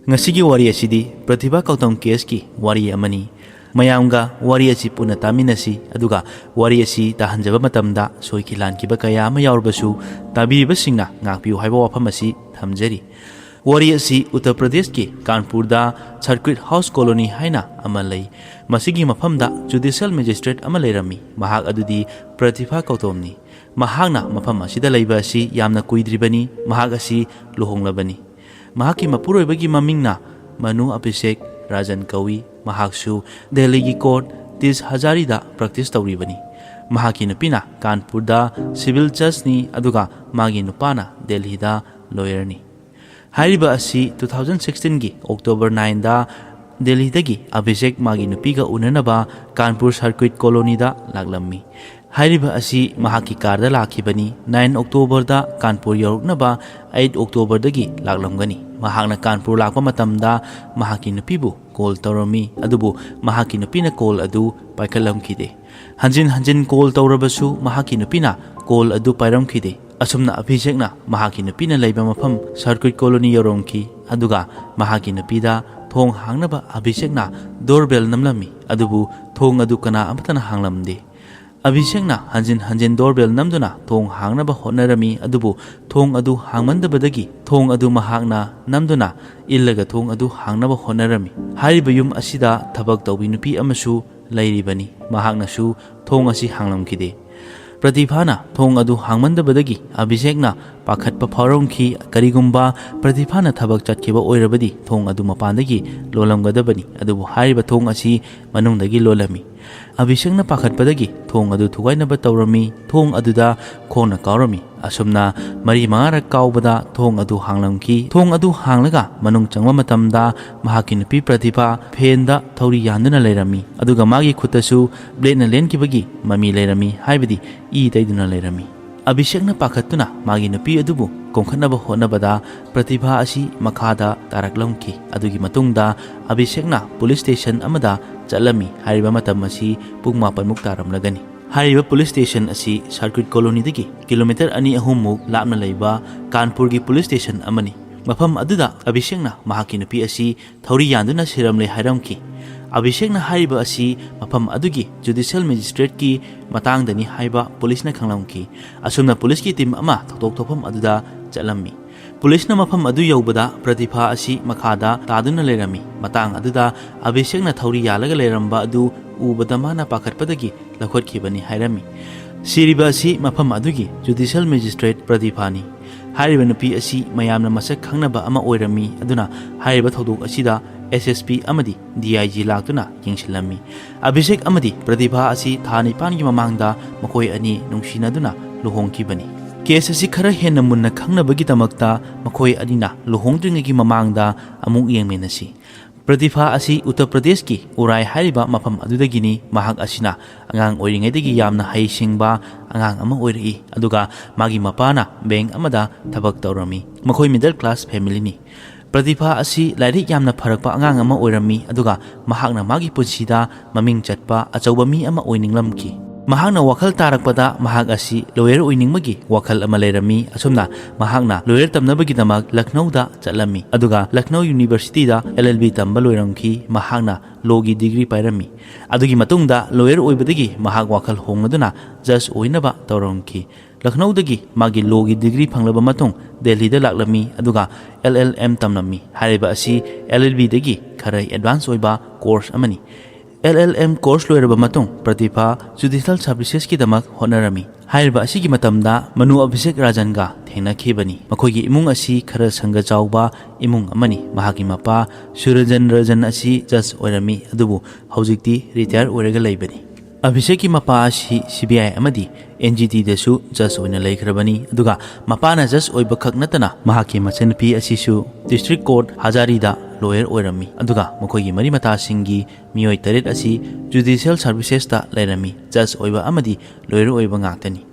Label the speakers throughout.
Speaker 1: Ngasigi wari asidi Pratibha Kautam case ki wari amani. Mayamga wari asi puna taminasi aduga wari asi tahanjaba matamda soikilan kiba kaya ama yaurbasu tabiribasingna ngakpiu haiba wafam asi thamjari. Wari asi Uttar Pradesh ki Kanpur da Circuit House Colony haina ama lay. Masigi mafamda Judicial Magistrate ama layrami. Mahak adudi Pratibha Kautamni. Mahakna mafam asida layba asi yamna kuidribani. Mahak asi luhonglabani. Mahaki mapuroibagi mamingna Manu Abhishek Rajan Kawi Mahaksu Delhi gi court Tis Hazari da practice tawribani. Mahaki nupina Kanpur da civil judge ni aduga magi nupana Delhi da lawyer ni. Hariba asi 2016 gi October 9 da Delhi dagi Abhishek magi nupiga unanaba Kanpur Circuit Colony da laglammi. Hariba asi mahaki karda lakhibani 9 October da Kanpur yoruknaba 8 October dagi laglamgani. Mahakna Kanpur lakpa matamda mahaki nupibu call tawrami adubu mahaki nupina call adu paikalamkhide. Hanjin call tawrabasu mahaki nupina call adu pairamkhide. Asumna Abhishekna mahaki nupina laiba mafam Circuit Colony yorongki aduga mahaki nupida thong hangnaba Abhishekna doorbell namlami adubu thong adu kana amatana hanglamde. Abhishekna hanjin doorbell namduna thong hangnaba hotnarami adubu thong adu hangmandabadagi thong adu mahakna namduna illaga thong adu hangnaba hotnarami. Hariba yum asida thabak tawbi nupi amasu lairibani. Mahakna su thong asi hanglamkhide. Pratibhana thong adu hangmandabadagi Abhishekna pakhatpa phawromki karigumba Pratibhana thabak chatkiba oirabadi thong adu mapandagi lolamgadabani adubu hariba thong asi manungdagi lolami. Abhishekna pakhatpadagi thong adu thugainaba tawrami thong aduda khona kaurami asumna mari mangara kaubada thong adu hanglamki thong adu hanglaga manung changwa matamda mahaki nupi Pratibha phenda thauri yanduna leirami aduga magi khutasu blade na lenkibagi mami leirami haibadi I taiduna leirami. Abhishekna pakhatuna magi nupi adubu kongkhanaba hotnabada Pratibha asi makhada taraklamki adugi matungda Abhishekna police station amada chalami hariba matam asi pung 8 muk taramlagani. Hariba police station asi Circuit Colony dagi kilometer 2-3 muk lapna laiba Kanpur gi police station amani. Mafam aduda Abhishekna mahaki nupi asi thauri yanduna siramle hairamki. Abhishekna hariba asi mafam adugi Judicial Magistrate ki matangdani haiba police na khanglamki. Asumna police ki team ama thoktok thopam aduda chalami. Police na mafam adu yaubada Pratibha asi makhada taduna leirami. Matang aduda Abhishekna thauri yalaga leiramba adu ubada mana pakhatpadagi lakhotkhibani hairami. Siriba asi mafam adugi Judicial Magistrate Pratibha ni. Hariba nupi asi mayamna masak khangnaba ama oirami aduna hariba thodok asida SSP amadi DIG laktuna yengsilami. Abhishek amadi Pratibha asi thani pangi mamangda makoi ani nungsinaduna luhongkibani. Case asi khara henna munna khangnabagi damakta makoi anina luhongdringagi mamangda amuk yengmenasi. Pratibha asi Uttar Pradesh ki Urai hariba mafam adudagini mahak asina angang oiringaidagi yamna haisingba angang ama oirai aduga magi mapana bank amada thabak tawrami. Makoi middle class family ni. Pratibha asi lairik yamna pharakpa angang ama oirami aduga mahakna magi punsida maming chatpa achauba mi ama oininglamki. Mahakna wakhal tarakpada mahak asi lawyer oiningmagi wakhal ama leirami asumna mahakna lawyer tamnabagi damak Lucknow da chatlami aduga Lucknow University da LLB tamba loiramki mahakna law gi degree pairami adugi matungda lawyer oibadagi mahak wakhal hongaduna judge oinaba tawramki. Lucknow dagi magi law gi degree phanglaba matung Delhi da laklami aduga LLM tamnami. Hariba asi LLB dagi kharai advance oiba course amani. LLM course loiraba matung Pratibha Judicial Services ki damak honarami. Hariba asi ki matamda Manu Abhishek Rajanga thengnakhibani. Makhoigi imung asi khara sangga chawba imung amani. Mahaki mapa Surajan Rajan asi judge oirami adubu haujikti retire oiraga laibani. Abhishek ki mapa asi CBI amadi NGT dasu judge oina laikhrabani aduga mapana judge oiba khaknatana mahaki machanpi asi su District Court Hazari da lawyer oirami aduga makhoigi mari mata singi miyoi taret asi Judicial Services ta lairami judge oiba amadi lawyer oiba ngaktani.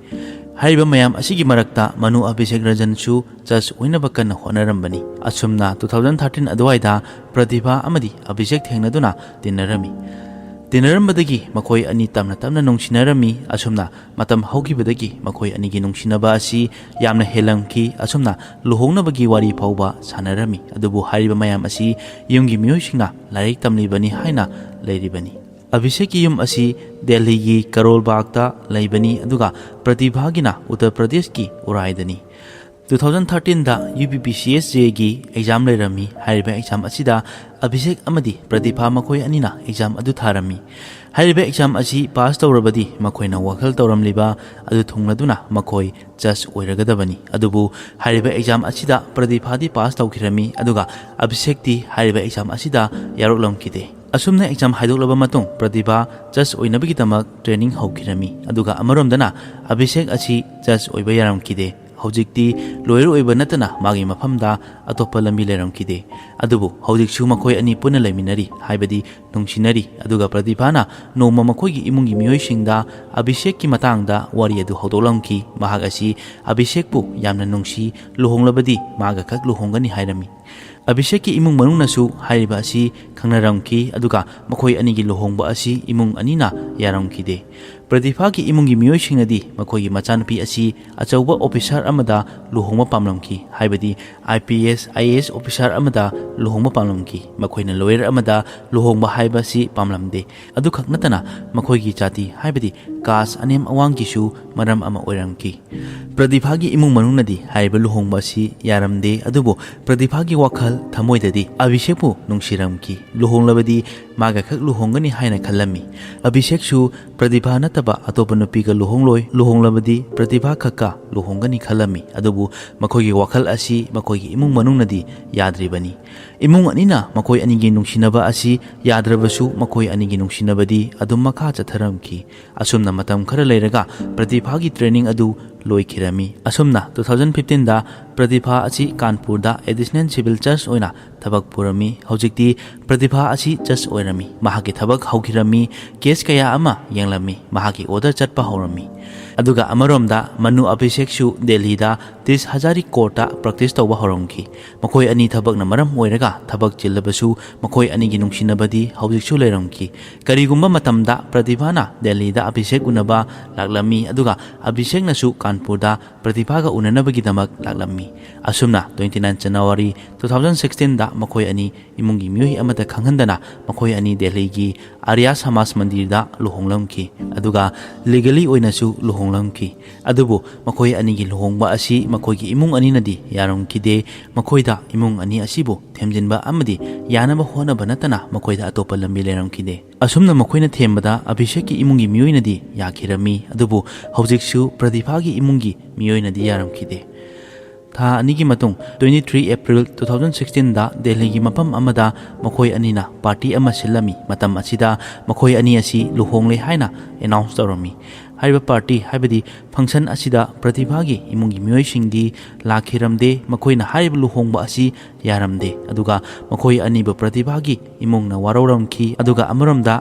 Speaker 1: Hariba mayam asigi marakta Manu Abhishek Rajan su judge oinaba kanna honarambani. Asumna 2013 adwaida Pratibha amadi Abhishek thengnaduna tinnarami. ꯇꯤꯟꯅꯔꯝꯕꯗꯒꯤ ꯃꯈꯣꯏ ꯑꯅꯤ ꯇꯞꯅ ꯇꯞꯅ ꯅꯨꯡꯁꯤꯅꯔꯝꯃꯤ ꯑꯁꯨꯝꯅ ꯃꯇꯝ ꯍꯧꯈꯤꯕꯗꯒꯤ ꯃꯈꯣꯏ ꯑꯅꯤꯒꯤ ꯅꯨꯡꯁꯤꯅꯕ ꯑꯁꯤ ꯌꯥꯝꯅ ꯍꯦꯜꯂꯝꯈꯤ ꯑꯁꯨꯝꯅ ꯂꯨꯍꯣꯡꯅꯕꯒꯤ ꯋꯥꯔꯤ ꯐꯥꯎꯕ ꯁꯥꯟꯅꯔꯝꯃꯤ ꯑꯗꯨꯕꯨ ꯍꯥꯏꯔꯤꯕ ꯃꯌꯥꯝ ꯑꯁꯤ ꯌꯨꯝꯒꯤ ꯃꯤꯑꯣꯏꯁꯤꯡꯅ ꯂꯥꯏꯔꯤꯛ ꯇꯝꯂꯤꯕꯅꯤ ꯍꯥꯏꯅ ꯂꯩꯔꯤꯕꯅꯤ ꯑꯚꯤꯁꯦꯛꯀꯤ ꯌꯨꯝ ꯑꯁꯤ ꯗꯦꯜꯂꯤꯒꯤ ꯀꯔꯣꯜ ꯕꯥꯒꯇ ꯂꯩꯕꯅꯤ ꯑꯗꯨꯒ ꯄ꯭ꯔꯇꯤꯚꯥꯒꯤꯅ ꯎꯠꯇꯔ ꯄ꯭ꯔꯗꯦꯁꯀꯤ ꯎꯔꯥꯏꯗꯅꯤ 2013ꯗ UPPCSJꯒꯤ ꯑꯦꯛꯖꯥꯝ ꯂꯩꯔꯝꯃꯤ ꯍꯥꯏꯔꯤꯕ ꯑꯦꯛꯖꯥꯝ ꯑꯁꯤꯗ ꯑꯚꯤꯁꯦꯛ ꯑꯃꯗꯤ ꯄ꯭ꯔꯇꯤꯚꯥ ꯃꯈꯣꯏ ꯑꯅꯤꯅ ꯑꯦꯛꯖꯥꯝ ꯑꯗꯨ ꯊꯥꯔꯝꯃꯤ ꯍꯥꯏꯔꯤꯕ ꯑꯦꯛꯖꯥꯝ ꯑꯁꯤ ꯄꯥꯁ ꯇꯧꯔꯕꯗꯤ ꯃꯈꯣꯏꯅ ꯋꯥꯈꯜ ꯇꯧꯔꯝꯂꯤꯕ ꯑꯗꯨ ꯊꯨꯡꯂꯗꯨꯅ ꯃꯈꯣꯏ ꯖꯁ ꯑꯣꯏꯔꯒꯗꯕꯅꯤ ꯑꯗꯨꯕꯨ ꯍꯥꯏꯔꯤꯕ ꯑꯦꯛꯖꯥꯝ ꯑꯁꯤꯗ ꯄ꯭ꯔꯇꯤꯚꯥꯗꯤ ꯄꯥꯁ ꯇꯧꯈꯤꯔꯝꯃꯤ ꯑꯗꯨꯒ ꯑꯚꯤꯁꯦꯛꯇꯤ ꯍꯥꯏꯔꯤꯕ ꯑꯦꯛꯖꯥꯝ ꯑꯁꯤꯗ ꯌꯥꯎꯔꯛꯂꯝꯈꯤꯗꯦ ꯑꯁꯨꯝꯅ ꯑꯦꯛꯖꯥꯝ ꯍꯥꯏꯗꯣꯛꯂꯕ ꯃꯇꯨꯡ ꯄ꯭ꯔꯇꯤꯚꯥ ꯖꯁ ꯑꯣꯏꯅꯕꯒꯤꯗꯃꯛ ꯇ꯭ꯔꯦꯅꯤꯡ ꯍꯧꯈꯤꯔꯝꯃꯤ ꯑꯗꯨꯒ ꯑꯃꯔꯣꯝꯗꯅ ꯑꯚꯤꯁꯦꯛ ꯑꯁꯤ ꯖꯁ ꯑꯣꯏꯕ ꯌꯥꯔꯝꯈꯤꯗꯦ ꯍꯧꯖꯤꯛꯇꯤ ꯂꯣꯌꯔ ꯑꯣꯏꯕ ꯅꯠꯇꯅ ꯃꯥꯒꯤ ꯃꯐꯝꯗ ꯑꯇꯣꯞꯄ ꯂꯝꯕꯤ ꯂꯩꯔꯝꯈꯤꯗꯦ ꯑꯗꯨꯕꯨ ꯍꯧꯖꯤꯛꯁꯨ ꯃꯈꯣꯏ ꯑꯅꯤ ꯄꯨꯟꯅ ꯂꯩꯃꯤꯟꯅꯔꯤ ꯍꯥꯏꯕꯗꯤ ꯅꯨꯡꯁꯤꯅꯔꯤ ꯑꯗꯨꯒ ꯄ꯭ꯔꯇꯤꯚꯥꯅ ꯅꯣꯡꯃ ꯃꯈꯣꯏꯒꯤ ꯏꯃꯨꯡꯒꯤ ꯃꯤꯑꯣꯏꯁꯤꯡꯗ ꯑꯚꯤꯁꯦꯛꯀꯤ ꯃꯇꯥꯡꯗ ꯋꯥꯔꯤ ꯑꯗꯨ ꯍꯧꯗꯣꯛꯂꯝꯈꯤ ꯃꯍꯥꯛ ꯑꯁꯤ ꯑꯚꯤꯁꯦꯛꯄꯨ ꯌꯥꯝꯅ ꯅꯨꯡꯁꯤ ꯂꯨꯍꯣꯡꯂꯕꯗꯤ ꯃꯥꯒ ꯈꯛ ꯂꯨꯍꯣꯡꯒꯅꯤ ꯍꯥꯏꯔꯝꯃꯤ ꯑꯚꯤꯁꯦꯛꯀꯤ ꯏꯃꯨꯡ ꯃꯅꯨꯡꯅꯁꯨ ꯍꯥꯏꯔꯤꯕ ꯑꯁꯤ ꯈꯪꯅꯔꯝꯈꯤ ꯑꯗꯨꯒ ꯃꯈꯣꯏ ꯑꯅꯤꯒꯤ ꯂꯨꯍꯣꯡꯕ ꯑꯁꯤ ꯏꯃꯨꯡ ꯑꯅꯤꯅ ꯌꯥꯔꯝꯈꯤꯗꯦ ꯄ꯭ꯔꯇꯤꯚꯥꯒꯤ ꯏꯃꯨꯡꯒꯤ ꯃꯤꯑꯣꯏꯁꯤꯡꯅꯗꯤ ꯃꯈꯣꯏꯒꯤ ꯃꯆꯥꯅꯨꯄꯤ ꯑꯁꯤ ꯑꯆꯧꯕ ꯑꯣꯐꯤꯁꯥꯔ ꯑꯃꯗ ꯂꯨꯍꯣꯡꯕ ꯄꯥꯝꯂꯝꯈꯤ ꯍꯥꯏꯕꯗꯤ IPS IAS ꯑꯣꯐꯤꯁꯥꯔ ꯑꯃꯗ ꯂꯨꯍꯣꯡꯕ ꯄꯥꯝꯂꯝꯈꯤ ꯃꯈꯣꯏꯅ ꯂꯣꯌꯔ ꯑꯃꯗ ꯂꯨꯍꯣꯡꯕ ꯍꯥꯏꯕ ꯑꯁꯤ ꯄꯥꯝꯂꯝꯗꯦ ꯑꯗꯨꯈꯛ ꯅꯠꯇꯅ ꯃꯈꯣꯏꯒꯤ ꯖꯥꯇꯤ ꯍꯥꯏꯕꯗꯤ ꯀꯥꯁ ꯑꯅꯦꯝ ꯑꯋꯥꯡꯒꯤꯁꯨ ꯃꯔꯝ ꯑꯃ ꯑꯣꯏꯔꯝꯈꯤ ꯄ꯭ꯔꯇꯤꯚꯥꯒꯤ ꯏꯃꯨꯡ ꯃꯅꯨꯡꯅꯗꯤ ꯍꯥꯏꯔꯤꯕ ꯂꯨꯍꯣꯡꯕ ꯑꯁꯤ ꯌꯥꯔꯝꯗꯦ ꯑꯗꯨꯕꯨ ꯄ꯭ꯔꯇꯤꯚꯥꯒꯤ ꯋꯥꯈꯜ ꯊꯃꯣꯏꯗꯗꯤ ꯑꯚꯤꯁꯦꯛꯄꯨ ꯅꯨꯡꯁꯤꯔꯝꯈꯤ ꯂꯨꯍꯣꯡꯂꯕꯗꯤ ꯃꯥꯒ ꯈꯛ ꯂꯨꯍꯣꯡꯒꯅꯤ ꯍꯥꯏꯅ ꯈꯜꯂꯝꯃꯤ ꯑꯚꯤꯁꯦꯛꯁꯨ ꯄ꯭ꯔꯇꯤꯚꯥ ꯅꯠꯇꯕ ꯑꯇꯣꯞꯄ ꯅꯨꯄꯤꯒ ꯂꯨꯍꯣꯡꯂꯣꯏ ꯂꯨꯍꯣꯡꯂꯕꯗꯤ ꯄ꯭ꯔꯇꯤꯚꯥ ꯈꯛꯀ ꯂꯨꯍꯣꯡꯒꯅꯤ ꯈꯜꯂꯝꯃꯤ ꯑꯗꯨꯕꯨ ꯃꯈꯣꯏꯒꯤ ꯋꯥꯈꯜ ꯑꯁꯤ ꯃꯈꯣꯏꯒꯤ ꯏꯃꯨꯡ ꯃꯅꯨꯡꯅꯗꯤ ꯌꯥꯗ꯭ꯔꯤꯕꯅꯤ ꯏꯃꯨꯡ ꯑꯅꯤꯅ ꯃꯈꯣꯏ ꯑꯅꯤꯒꯤ ꯅꯨꯡꯁꯤꯅꯕ ꯑꯁꯤ ꯌꯥꯗ꯭ꯔꯕꯁꯨ ꯃꯈꯣꯏ ꯑꯅꯤꯒꯤ ꯅꯨꯡꯁꯤꯅꯕꯗꯤ ꯑꯗꯨꯝ ꯃꯈꯥ ꯆꯠꯊꯔꯝꯈꯤ ꯑꯁꯨꯝꯅ ꯃꯇꯝ ꯈꯔ ꯂꯩꯔꯒ ꯄ꯭ꯔꯇꯤꯚꯥꯒꯤ ꯇ꯭ꯔꯦꯅꯤꯡ ꯑꯗꯨ ꯂꯣꯏꯈꯤꯔꯝꯃꯤ ꯑꯁꯨꯝꯅ 2015ꯗ ꯄ꯭ꯔꯇꯤꯚꯥ ꯑꯁꯤ ꯀꯥꯟꯄꯨꯔꯗ ꯑꯦꯗꯤꯁꯅꯦꯜ ꯁꯤꯚꯤꯜ ꯖꯁ ꯑꯣꯏꯅ ꯊꯕꯛ ꯄꯨꯔꯝꯃꯤ ꯍꯧꯖꯤꯛꯇꯤ ꯄ꯭ꯔꯇꯤꯚꯥ ꯑꯁꯤ ꯖꯁ ꯑꯣꯏꯔꯝꯃꯤ ꯃꯍꯥꯛꯀꯤ ꯊꯕꯛ ꯍꯧꯈꯤꯔꯝꯃꯤ ꯀꯦꯁ ꯀꯌꯥ ꯑꯃ ꯌꯦꯡꯂꯝꯃꯤ ꯃꯍꯥꯛꯀꯤ ꯑꯣꯔꯗꯔ ꯆꯠꯄ ꯍꯧꯔꯝꯃꯤ ꯑꯗꯨꯒ ꯑꯃꯔꯣꯝꯗ ꯃꯅꯨ ꯑꯚꯤꯁꯦꯛꯁꯨ ꯗꯦꯜꯂꯤꯗ ꯇꯤꯁ ꯍꯖꯥꯔꯤ ꯀꯣꯔꯠꯇ ꯄ꯭ꯔꯦꯛꯇꯤꯁ ꯇꯧꯕ ꯍꯧꯔꯝꯈꯤ ꯃꯈꯣꯏ ꯑꯅꯤ ꯊꯕꯛꯅ ꯃꯔꯝ ꯑꯣꯏꯔꯒ ꯊꯕꯛ ꯆꯤꯜꯂꯕꯁꯨ ꯃꯈꯣꯏ ꯑꯅꯤꯒꯤ ꯅꯨꯡꯁꯤꯅꯕꯗꯤ ꯍꯧꯖꯤꯛꯁꯨ ꯂꯩꯔꯝꯈꯤ ꯀꯔꯤꯒꯨꯝꯕ ꯃꯇꯝꯗ ꯄ꯭ꯔꯇꯤꯚꯥꯅ ꯗꯦꯜꯂꯤꯗ ꯑꯚꯤꯁꯦꯛ ꯎꯅꯕ ꯂꯥꯛꯂꯝꯃꯤ ꯑꯗꯨꯒ ꯑꯚꯤꯁꯦꯛꯅꯁꯨ ꯀꯥꯟꯄꯨꯔꯗ ꯄ꯭ꯔꯇꯤꯚꯥꯒ ꯎꯅꯅꯕꯒꯤꯗꯃꯛ ꯂꯥꯛꯂꯝꯃꯤ ꯑꯁꯨꯝꯅ 29 ꯖꯅꯋꯥꯔꯤ 2016ꯗ ꯃꯈꯣꯏ ꯑꯅꯤ ꯏꯃꯨꯡꯒꯤ ꯃꯤꯑꯣꯏ ꯑꯃꯗ ꯈꯪꯍꯟꯗꯅ ꯃꯈꯣꯏ ꯑꯅꯤ ꯗꯦꯜꯂꯤꯒꯤ ꯑꯥꯔꯌꯥ ꯁꯃꯥꯖ ꯃꯟꯗꯤꯔꯗ ꯂꯨꯍꯣꯡꯂꯝꯈꯤ ꯑꯗꯨꯒ ꯂꯤꯒꯦꯂꯤ ꯑꯣꯏꯅꯁꯨ ꯂꯨꯍꯣꯡꯂꯝꯈꯤ ꯑꯗꯨꯕꯨ ꯃꯈꯣꯏ ꯑꯅꯤꯒꯤ ꯂꯨꯍꯣꯡꯕ ꯑꯁꯤ ꯃꯈꯣꯏꯒꯤ ꯏꯃꯨꯡ ꯑꯅꯤꯅꯗꯤ ꯌꯥꯔꯝꯈꯤꯗꯦ ꯃꯈꯣꯏꯗ ꯏꯃꯨꯡ ꯑꯅꯤ ꯑꯁꯤꯕꯨ ꯊꯦꯝꯖꯤꯟꯕ ꯑꯃꯗꯤ ꯌꯥꯅꯕ ꯍꯣꯠꯅꯕ ꯅꯠꯇꯅ ꯃꯈꯣꯏꯗ ꯑꯇꯣꯞꯄ ꯂꯝꯕꯤ ꯂꯩꯔꯝꯈꯤꯗꯦ ꯑꯁꯨꯝꯅ ꯃꯈꯣꯏꯅ ꯊꯦꯝꯕꯗ ꯑꯚꯤꯁꯦꯛꯀꯤ ꯏꯃꯨꯡꯒꯤ ꯃꯤꯑꯣꯏꯅꯗꯤ ꯌꯥꯈꯤꯔꯝꯃꯤ ꯑꯗꯨꯕꯨ ꯍꯧꯖꯤꯛꯁꯨ ꯄ꯭ꯔꯇꯤꯚꯥꯒꯤ ꯏꯃꯨꯡꯒꯤ ꯃꯤꯑꯣꯏꯅꯗꯤ ꯌꯥꯔꯝꯈꯤꯗꯦ ꯊꯥ ꯑꯅꯤꯒꯤ ꯃꯇꯨꯡ 23 ꯑꯦꯄ꯭ꯔꯤꯜ 2016ꯗ ꯗꯦꯜꯂꯤꯒꯤ ꯃꯐꯝ ꯑꯃꯗ ꯃꯈꯣꯏ ꯑꯅꯤꯅ ꯄꯥꯔꯇꯤ ꯑꯃ ꯁꯤꯜꯂꯝꯃꯤ ꯃꯇꯝ ꯑꯁꯤꯗ ꯃꯈꯣꯏ ꯑꯅꯤ ꯑꯁꯤ ꯂꯨꯍꯣꯡꯂꯦ ꯍꯥꯏꯅ ꯑꯦꯅꯥꯎꯟꯁ ꯇꯧꯔꯝꯃꯤ ꯍꯥꯏꯔꯤꯕ ꯄꯥꯔꯇꯤ ꯍꯥꯏꯕꯗꯤ ꯐꯪꯁꯟ ꯑꯁꯤꯗ ꯄ꯭ꯔꯇꯤꯚꯥꯒꯤ ꯏꯃꯨꯡꯒꯤ ꯃꯤꯑꯣꯏꯁꯤꯡꯗꯤ ꯂꯥꯛꯈꯤꯔꯝꯗꯦ ꯃꯈꯣꯏꯅ ꯍꯥꯏꯔꯤꯕ ꯂꯨꯍꯣꯡꯕ ꯑꯁꯤ ꯌꯥꯔꯝꯗꯦ ꯑꯗꯨꯒ ꯃꯈꯣꯏ ꯑꯅꯤꯕꯨ ꯄ꯭ꯔꯇꯤꯚꯥꯒꯤ ꯏꯃꯨꯡꯅ ꯋꯥꯔꯧꯔꯝꯈꯤ ꯑꯗꯨꯒ ꯑꯃꯔꯣꯝꯗ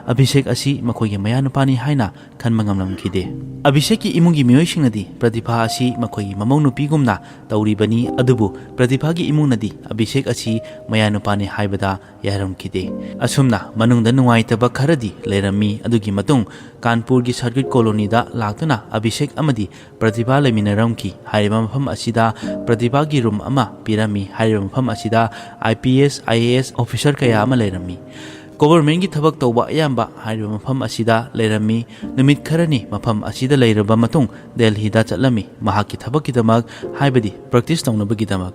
Speaker 1: ꯑꯚꯤꯁꯦꯛ ꯑꯁꯤ ꯃꯈꯣꯏꯒꯤ ꯃꯌꯥꯅꯨꯄꯥꯅꯤ ꯍꯥꯏꯅ ꯈꯟꯕ ꯉꯝꯂꯝꯈꯤꯗꯦ ꯑꯚꯤꯁꯦꯛꯀꯤ ꯏꯃꯨꯡꯒꯤ ꯃꯤꯑꯣꯏꯁꯤꯡꯅꯗꯤ ꯄ꯭ꯔꯇꯤꯚꯥ ꯑꯁꯤ ꯃꯈꯣꯏꯒꯤ ꯃꯃꯧ ꯅꯨꯄꯤꯒꯨꯝꯅ ꯇꯧꯔꯤꯕꯅꯤ ꯑꯗꯨꯕꯨ ꯄ꯭ꯔꯇꯤꯚꯥꯒꯤ ꯏꯃꯨꯡꯅꯗꯤ ꯑꯚꯤꯁꯦꯛ ꯑꯁꯤ ꯃꯌꯥꯅꯨꯄꯥꯅꯤ ꯍꯥꯏꯕꯗ ꯌꯥꯔꯝꯈꯤꯗꯦ ꯑꯁꯨꯝꯅ ꯃꯅꯨꯡꯗ ꯅꯨꯡꯉꯥꯏꯇꯕ ꯈꯔꯗꯤ ꯂꯩꯔꯝꯃꯤ ꯑꯗꯨꯒꯤ ꯃꯇꯨꯡ ꯀꯥꯟꯄꯨꯔꯒꯤ ꯁꯔꯀꯤꯠ ꯀꯣꯂꯣꯅꯤꯗ ꯂꯥꯛꯇꯨꯅ ꯑꯚꯤꯁꯦꯛ ꯑꯃꯗꯤ ꯄ꯭ꯔꯇꯤꯚꯥ ꯂꯩꯃꯤꯟꯅꯔꯝꯈꯤ ꯍꯥꯏꯔꯤꯕ ꯃꯐꯝ ꯑꯁꯤꯗ ꯄ꯭ꯔꯇꯤꯚꯥꯒꯤ ꯔꯨꯝ ꯑꯃ ꯄꯤꯔꯝꯃꯤ ꯍꯥꯏꯔꯤꯕ ꯃꯐꯝ ꯑꯁꯤꯗ IPS IAS ꯑꯣꯐꯤꯁꯥꯔ ꯀꯌా ꯑꯃ ꯂꯩꯔꯝꯃꯤ ꯒꯣꯚꯔꯟꯃꯦꯟꯠꯒꯤ ꯊꯕꯛ ꯇꯧꯕ ꯑꯌꯥꯝꯕ ꯍꯥꯏꯔꯤꯕ ꯃꯐꯝ ꯑꯁꯤꯗ ꯂꯩꯔꯝꯃꯤ ꯅꯨꯃꯤꯠ ꯈꯔꯅꯤ ꯃꯐꯝ ꯑꯁꯤꯗ ꯂꯩꯔꯕ ꯃꯇꯨꯡ ꯗꯦꯜꯍꯤꯗ ꯆꯠꯂꯝꯃꯤ ꯃꯍꯥꯛꯀꯤ ꯊꯕꯛꯀꯤꯗꯃꯛ ꯍꯥꯏꯕꯗꯤ ꯄ꯭ꯔꯦꯛꯇꯤꯁ ꯇꯧꯅꯕꯒꯤꯗꯃꯛ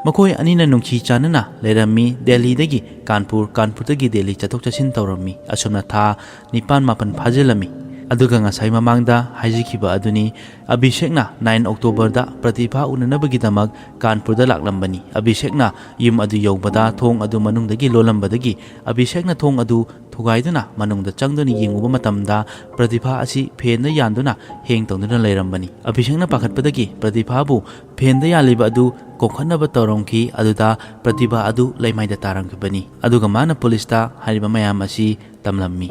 Speaker 1: ꯃꯈꯣꯏ ꯑꯅꯤꯅ ꯅꯨꯡꯁꯤ ꯆꯥꯟꯅꯅ ꯂꯩꯔꯝꯃꯤ ꯗꯦꯜꯂꯤꯗꯒꯤ ꯀꯥꯟꯄꯨꯔꯗꯒꯤ ꯗꯦꯜꯂꯤ ꯆꯠꯊꯣꯛ ꯆꯠꯁꯤन ꯇꯧꯔꯝꯃꯤ ꯑꯁꯨꯝꯅ ꯊꯥ 9-10 ꯐꯥꯖꯤꯜꯂꯝꯃꯤ ꯑꯗꯨꯒ ꯉꯁꯥꯏ ꯃꯃꯥꯡꯗ ꯍꯥꯏꯖꯈꯤꯕ ꯑꯗꯨꯅꯤ ꯑꯚꯤꯁꯦꯛꯅ 9 ꯑꯣꯛꯇꯣꯕꯔꯗ ꯄ꯭ꯔꯇꯤꯚꯥ ꯎꯅꯅꯕꯒꯤꯗꯃꯛ ꯀꯥꯟꯄꯨꯔꯗ ꯂꯥꯛꯂꯝꯕꯅꯤ ꯑꯚꯤꯁꯦꯛꯅ ꯌꯨꯝ ꯑꯗꯨ ꯌꯧꯕꯗ ꯊꯣꯡ ꯑꯗꯨ ꯃꯅꯨꯡꯗꯒꯤ ꯂꯣꯜꯂꯝꯕꯗꯒꯤ ꯑꯚꯤꯁꯦꯛꯅ ꯊꯣꯡ ꯑꯗු ꯊꯨꯒꯥꯏꯗꯨꯅ ꯃꯅꯨꯡꯗ ꯆꯪꯗꯨꯅ ꯌꯦꯡꯉꯨꯕ ꯃꯇꯝꯗ ꯄ꯭ꯔꯇꯤꯚꯥ ꯑꯁꯤ ꯐꯦꯟꯗ ꯌꯥꯟꯗꯨꯅ ꯍꯦꯡ ꯇꯧꯗꯨꯅ ꯂꯩꯔꯝꯕꯅꯤ ꯑꯚꯤꯁꯦꯛꯅ ꯄꯥꯈꯠꯄꯗꯒꯤ ꯄ꯭ꯔꯇꯤꯚꯥꯕꯨ ꯐꯦꯟꯗ ꯌꯥꯜꯂꯤꯕ ꯑꯗꯨ ꯀꯣꯛꯈꯠꯅꯕ ꯇꯧꯔꯝꯈꯤ ꯑꯗꯨꯗ ꯄ꯭ꯔꯇꯤꯚꯥ ꯑꯗꯨ ꯂꯩꯃꯥꯏꯗ ꯇꯥꯔꯝꯈꯤꯕꯅꯤ ꯑꯗꯨꯒ ꯃꯥꯅ ꯄꯨꯂꯤꯁꯇ ꯍꯥꯏꯔꯤꯕ ꯃꯌꯥꯝ ꯑꯁꯤ ꯇꯝꯂꯝꯃꯤ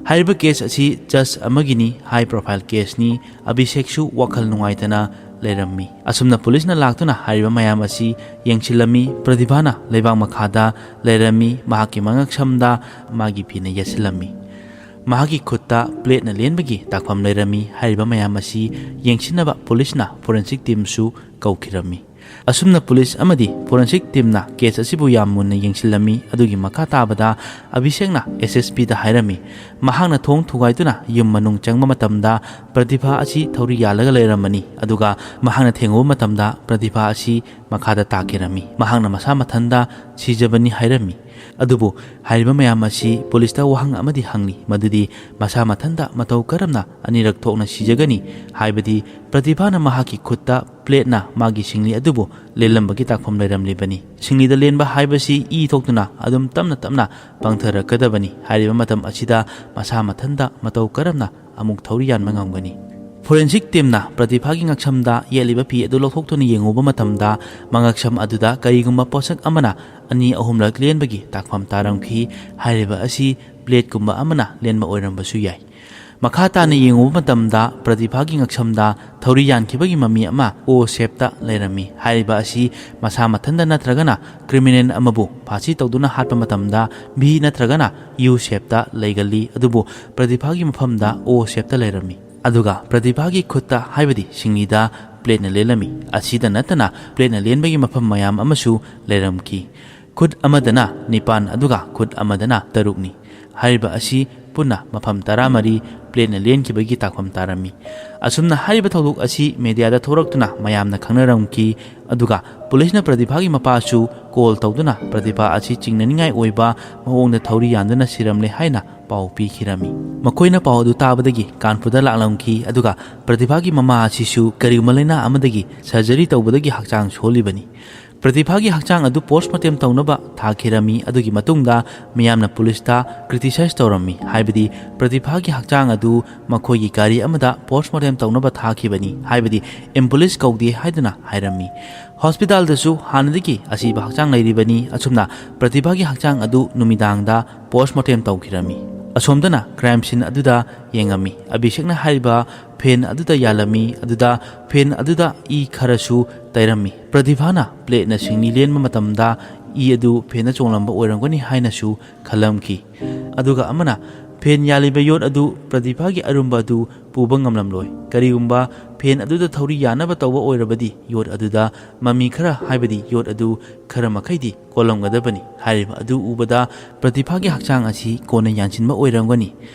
Speaker 1: ꯍꯥꯏꯔꯤꯕ ꯀꯦꯁ ꯑꯁꯤ ꯖꯁ ꯑꯃꯒꯤꯅꯤ ꯍꯥꯏ ꯄ꯭ꯔꯣꯐꯥꯏꯜ ꯀꯦꯁꯅꯤ ꯑꯚꯤꯁꯦꯛꯁꯨ ꯋꯥꯈꯜ ꯅꯨꯡꯉꯥꯏꯇꯅ ꯂꯩꯔꯝꯃꯤ ꯑꯁꯨꯝꯅ ꯄꯨꯂꯤꯁꯅ ꯂꯥꯛꯇꯨꯅ ꯍꯥꯏꯔꯤꯕ ꯃꯌꯥꯝ ꯑꯁꯤ ꯌꯦꯡꯁꯤꯜꯂꯝꯃꯤ ꯄ꯭ꯔꯇꯤꯚꯥꯅ ꯂꯩꯕꯥꯛ ꯃꯈꯥꯗ ꯂꯩꯔꯝꯃꯤ ꯃꯍꯥꯛꯀꯤ ꯃꯉꯛꯁꯝꯗ ꯃꯥꯒꯤ ꯐꯤꯅ ꯌꯦꯠꯁꯤꯜꯂꯝꯃꯤ ꯃꯍꯥꯛꯀꯤ ꯈꯨꯠꯇ ꯄ꯭ꯂꯦꯠꯅ ꯂꯦꯟꯕꯒꯤ ꯇꯥꯛꯐꯝ ꯂꯩꯔꯝꯃꯤ ꯍꯥꯏꯔꯤꯕ ꯃꯌꯥꯝ ꯑꯁꯤ ꯌꯦꯡꯁꯤꯟꯅꯕ ꯄꯨꯂꯤꯁꯅ ꯐꯣꯔꯦꯟꯁꯤꯛ ꯇꯤꯝꯁꯨ ꯀꯧꯈꯤꯔꯝꯃꯤ ꯑꯁꯨꯝꯅ ꯄꯨꯂꯤꯁ ꯑꯃꯗꯤ ꯐꯣꯔꯦꯟꯁꯤꯛ ꯇꯤꯝꯅ ꯀꯦꯁ ꯑꯁꯤꯕꯨ ꯌꯥꯝ ꯃꯨꯟꯅ ꯌꯦꯡꯁꯤꯜꯂꯝꯃꯤ ꯑꯗꯨꯒꯤ ꯃꯈꯥ ꯇꯥꯕꯗ ꯑꯚꯤꯁꯦꯛꯅ SSPꯗ ꯍꯥꯏꯔꯝꯃꯤ ꯃꯍꯥꯛꯅ ꯊꯣꯡ ꯊꯨꯒꯥꯏꯗꯨꯅ ꯌꯨꯝ ꯃꯅꯨꯡ ꯆꯪꯕ ꯃꯇꯝꯗ ꯄ꯭ꯔꯇꯤꯚꯥ ꯑꯁꯤ ꯊꯧꯔꯤ ꯌꯥꯜꯂꯒ ꯂꯩꯔꯝꯃꯅꯤ ꯑꯗꯨꯒ ꯃꯍꯥꯛꯅ ꯊꯦꯡꯉꯨꯕ ꯃꯇꯝꯗ ꯄ꯭ꯔꯇꯤꯚꯥ ꯑꯁꯤ ꯃꯈꯥꯗ ꯇꯥꯈꯤꯔꯝꯃꯤ ꯃꯍꯥꯛꯅ ꯃꯁꯥ ꯃꯊꯟꯇ ꯁꯤꯖꯕꯅꯤ ꯍꯥꯏꯔꯝꯃꯤ ꯑꯗꯨꯕꯨ ꯍꯥꯏꯔꯤꯕ ꯃꯌꯥꯝ ꯑꯁꯤ ꯄꯨꯂꯤꯁꯇ ꯋꯥꯍꯪ ꯑꯃꯗꯤ ꯍꯪꯂꯤ ꯃꯗꯨꯗꯤ ꯃꯁꯥ ꯃꯊꯟꯇ ꯃꯇꯧ ꯀꯔꯝꯅ ꯑꯅꯤꯔꯛ ꯊꯣꯛꯅ ꯁꯤꯖꯒꯅꯤ ꯍꯥꯏꯕꯗꯤ ꯄ꯭ꯔꯇꯤꯚꯥꯅ ꯃꯍꯥꯛꯀꯤ ꯈꯨꯠꯇ ꯄ꯭ꯂꯦꯠꯅ ꯃꯥꯒꯤ ꯁꯤꯡꯂꯤ ꯑꯗꯨꯕꯨ ꯂꯦꯟꯂꯝꯕꯒꯤ ꯇꯥꯛꯐꯝ ꯂꯩꯔꯝꯂꯤꯕꯅꯤ ꯁꯤꯡꯂꯤꯗ ꯂꯦꯟꯕ ꯍꯥꯏꯕꯁꯤ ꯏ ꯊꯣꯛꯇꯨꯅ ꯑꯗꯨꯝ ꯇꯞꯅ ꯇꯞꯅ ꯄꯪꯊꯔꯛꯀꯗꯕꯅꯤ ꯍꯥꯏꯔꯤꯕ ꯃꯇꯝ ꯑꯁꯤꯗ ꯃꯁꯥ ꯃꯊꯟꯇ ꯃꯇꯧ ꯀꯔꯝꯅ ꯑꯃꯨꯛ ꯊꯧꯔꯤ ꯌꯥꯟꯕ ꯉꯝꯒꯅꯤ ꯐꯣꯔꯦꯟꯁꯤꯛ ꯇꯤꯝꯅ ꯄ꯭ꯔꯇꯤꯚꯥꯒꯤ ꯉꯛꯁꯝꯗ ꯌꯦꯠꯂꯤꯕ ꯐꯤ ꯑꯗꯨ ꯂꯧꯊꯣꯛꯇꯨꯅ ꯌꯦꯡꯉꯨꯕ ꯃꯇꯝꯗ ꯃꯉꯛꯁꯝ ꯑꯗꯨꯗ ꯀꯔꯤꯒꯨꯝꯕ ꯄꯣꯠꯁꯛ ꯑꯃꯅ ꯑꯅꯤ ꯑꯍꯨꯝꯂꯛ ꯂꯦꯟꯕꯒꯤ ꯇꯥꯛꯐꯝ ꯇꯥꯔꯝꯈꯤ ꯍꯥꯏꯔꯤꯕ ꯑꯁꯤ ꯄ꯭ꯂꯦꯠꯀꯨꯝꯕ ꯑꯃꯅ ꯂꯦꯟꯕ ꯑꯣꯏꯔꯝꯕꯁꯨ ꯌꯥꯏ ꯃꯈꯥ ꯇꯥꯅ ꯌꯦꯡꯉꯨꯕ ꯃꯇꯝꯗ ꯄ꯭ꯔꯇꯤꯚꯥꯒꯤ ꯉꯛꯁꯝꯗ ꯊꯧꯔꯤ ꯌꯥꯟꯈꯤꯕꯒꯤ ꯃꯃꯤ ꯑꯃ O ꯁꯦꯞꯇ ꯂꯩꯔꯝꯃꯤ ꯍꯥꯏꯔꯤꯕ ꯑꯁꯤ ꯃꯁꯥ ꯃꯊꯟꯇ ꯅꯠꯇ꯭ꯔꯒꯅ ꯀ꯭ꯔꯤꯃꯤꯅꯦꯜ ꯑꯃꯕꯨ ꯐꯥꯁꯤ ꯇꯧꯗꯨꯅ ꯍꯥꯠꯄ ꯃꯇꯝꯗ V ꯅꯠꯇ꯭ꯔꯒꯅ U ꯁꯦꯞꯇ ꯂꯩꯒꯜꯂꯤ ꯑꯗꯨꯕꯨ ꯄ꯭ꯔꯇꯤꯚꯥꯒꯤ ꯃꯐꯝꯗ O ꯁꯦꯞꯇ ꯂꯩꯔꯝꯃꯤ ꯑꯗꯨꯒ ꯄ꯭ꯔꯇꯤꯚꯥꯒꯤ ꯈꯨꯠꯇ ꯍꯥꯏꯕꯗꯤ ꯁꯤꯡꯂꯤꯗ ꯄ꯭ꯂꯦꯠꯅ ꯂꯦꯟꯂꯝꯃꯤ ꯑꯁꯤꯗ ꯅꯠꯇꯅ ꯄ꯭ꯂꯦꯠꯅ ꯂꯦꯟꯕꯒꯤ ꯃꯐꯝ ꯃꯌꯥꯝ ꯑꯃꯁꯨ ꯂꯩꯔꯝꯈꯤ ꯈꯨꯠ ꯑꯃꯗꯅ 9 ꯑꯗꯨꯒ ꯈꯨꯠ ꯑꯃꯗꯅ 6ꯅꯤ ꯍꯥꯏꯔꯤꯕ ꯑꯁꯤ ꯄꯨꯟꯅ ꯃꯐꯝ 14 ꯄ꯭ꯂꯦꯠꯅ ꯂꯦꯟꯈꯤꯕꯒꯤ ꯇꯥꯛꯐꯝ ꯇꯥꯔꯝꯃꯤ ꯑꯁꯨꯝꯅ ꯍꯥꯏꯔꯤꯕ ꯊꯧꯗꯣꯛ ꯑꯁꯤ ꯃꯦꯗꯤꯌꯥꯗ ꯊꯣꯔꯛꯇꯨꯅ ꯃꯌꯥꯝꯅ ꯈꯪꯅꯔꯝꯈꯤ ꯑꯗꯨꯒ ꯄꯨꯂꯤꯁꯅ ꯄ꯭ꯔꯇꯤꯚꯥꯒꯤ ꯃꯄꯥꯁꯨ ꯀꯣꯜ ꯇꯧꯗꯨꯅ ꯄ꯭ꯔꯇꯤꯚꯥ ꯑꯁꯤ ꯆꯤꯡꯅꯅꯤꯡꯉꯥꯏ ꯑꯣꯏꯕ ꯃꯑꯣꯡꯗ ꯊꯧꯔꯤ ꯌꯥꯟꯗꯨꯅ ꯁꯤꯔꯝꯂꯦ ꯍꯥꯏꯅ ꯄꯥꯎ ꯄꯤꯈꯤꯔꯝꯃꯤ ꯃꯈꯣꯏꯅ ꯄꯥꯎ ꯑꯗꯨ ꯇꯥꯕꯗꯒꯤ ꯀꯥꯟꯄꯨꯔꯗ ꯂꯥꯛꯂꯝꯈꯤ ꯑꯗꯨꯒ ꯄ꯭ꯔꯇꯤꯚꯥꯒꯤ ꯃꯃꯥ ꯑꯁꯤꯁꯨ ꯀꯔꯤꯒꯨꯝꯕ ꯂꯩꯅꯥ ꯑꯃꯗꯒꯤ ꯁꯔꯖꯔꯤ ꯇꯧꯕꯗꯒꯤ ꯍꯛꯆꯥꯡ ꯁꯣꯜꯂꯤꯕꯅꯤ ꯄ꯭ꯔꯇꯤꯚꯥꯒꯤ ꯍꯛꯆꯥꯡ ꯑꯗꯨ ꯄꯣꯁꯠꯃꯣꯔꯇꯦꯝ ꯇꯧꯅꯕ ꯊꯥꯈꯤꯔꯝꯃꯤ ꯑꯗꯨꯒꯤ ꯃꯇꯨꯡꯗ ꯃꯤꯌꯥꯝꯅ ꯄꯨꯂꯤꯁꯇ ꯀ꯭ꯔꯤꯇꯤꯁꯥꯏꯖ ꯇꯧꯔꯝꯃꯤ ꯍꯥꯏꯕꯗꯤ ꯄ꯭ꯔꯇꯤꯚꯥꯒꯤ ꯍꯛꯆꯥꯡ ꯑꯗꯨ ꯃꯈꯣꯏꯒꯤ ꯒꯥꯔꯤ ꯑꯃꯗ ꯄꯣꯁꯠꯃꯣꯔꯇꯦꯝ ꯇꯧꯅꯕ ꯊꯥꯈꯤꯕꯅꯤ ꯍꯥꯏꯕꯗꯤ ꯑꯦꯝꯕꯨꯂꯦꯟꯁ ꯀꯧꯗꯦ ꯍꯥꯏꯗꯨꯅ ꯍꯥꯏꯔꯝꯃꯤ ꯍꯣꯁꯄꯤꯇꯥꯜꯗꯁꯨ ꯍꯥꯟꯅꯗꯒꯤ ꯑꯁꯤꯕ ꯍꯛꯆꯥꯡ ꯂꯩꯔꯤꯕꯅꯤ ꯑꯁꯨꯝꯅ ꯄ꯭ꯔꯇꯤꯚꯥꯒꯤ ꯍꯛꯆꯥꯡ ꯑꯗꯨ ꯅꯨꯃꯤꯗꯥꯡꯗ ꯄꯣꯁꯠꯃꯣꯔꯇꯦꯝ ꯇꯧꯈꯤꯔꯝꯃꯤ ꯑꯁꯣꯝꯗꯅ ꯀ꯭ꯔꯥꯏꯝ ꯁꯤꯟ ꯑꯗꯨꯗ ꯌꯦꯡꯉꯝꯃꯤ ꯑꯚꯤꯁꯦꯛꯅ ꯍꯥꯏꯔꯤꯕ ꯐꯦꯟ ꯑꯗꯨꯗ ꯌꯥꯜꯂꯝꯃꯤ ꯑꯗꯨꯗ ꯐꯦꯟ ꯑꯗꯨꯗ ꯏ ꯈꯔꯁꯨ ꯇꯩꯔꯝꯃꯤ ꯄ꯭ꯔꯇꯤꯚꯥꯅ ꯄ꯭ꯂꯦꯠꯅ ꯁꯤꯡꯂꯤ ꯂꯦꯟꯕ ꯃꯇꯝꯗ ꯏ ꯑꯗꯨ ꯐꯦꯟꯅ ꯆꯣꯡꯂꯝꯕ ꯑꯣꯏꯔꯝꯒꯅꯤ ꯍꯥꯏꯅꯁꯨ ꯈꯜꯂꯝꯈꯤ ꯑꯗꯨꯒ ꯑꯃꯅ ꯐꯦꯟ ꯌꯥꯜꯂꯤꯕ ꯌꯣꯠ ꯑꯗꯨ ꯄ꯭ꯔꯇꯤꯚꯥꯒꯤ ꯑꯔꯨꯝꯕ ꯑꯗꯨ ꯄꯨꯕ ꯉꯝꯂꯝꯂꯣꯏ ꯀꯔꯤꯒꯨꯝꯕ ꯐꯦꯟ ꯑꯗꯨꯗ ꯊꯧꯔꯤ ꯌꯥꯟꯅꯕ ꯇꯧꯕ ꯑꯣꯏꯔꯕꯗꯤ ꯌꯣꯠ ꯑꯗꯨꯗ ꯃꯃꯤ ꯈꯔ ꯍꯥꯏꯕꯗꯤ ꯌꯣꯠ ꯑꯗꯨ ꯈꯔ ꯃꯈꯩꯗꯤ ꯀꯣꯜꯂꯝꯒꯗꯕꯅꯤ ꯍꯥꯏꯔꯤꯕ ꯑꯗꯨ ꯎꯕꯗ ꯄ꯭ꯔꯇꯤꯚꯥꯒꯤ ꯍꯛꯆꯥꯡ ꯑꯁꯤ ꯀꯣꯟꯅ ꯌꯥꯟꯁꯤꯟꯕ ꯑꯣꯏꯔꯝꯒꯅꯤ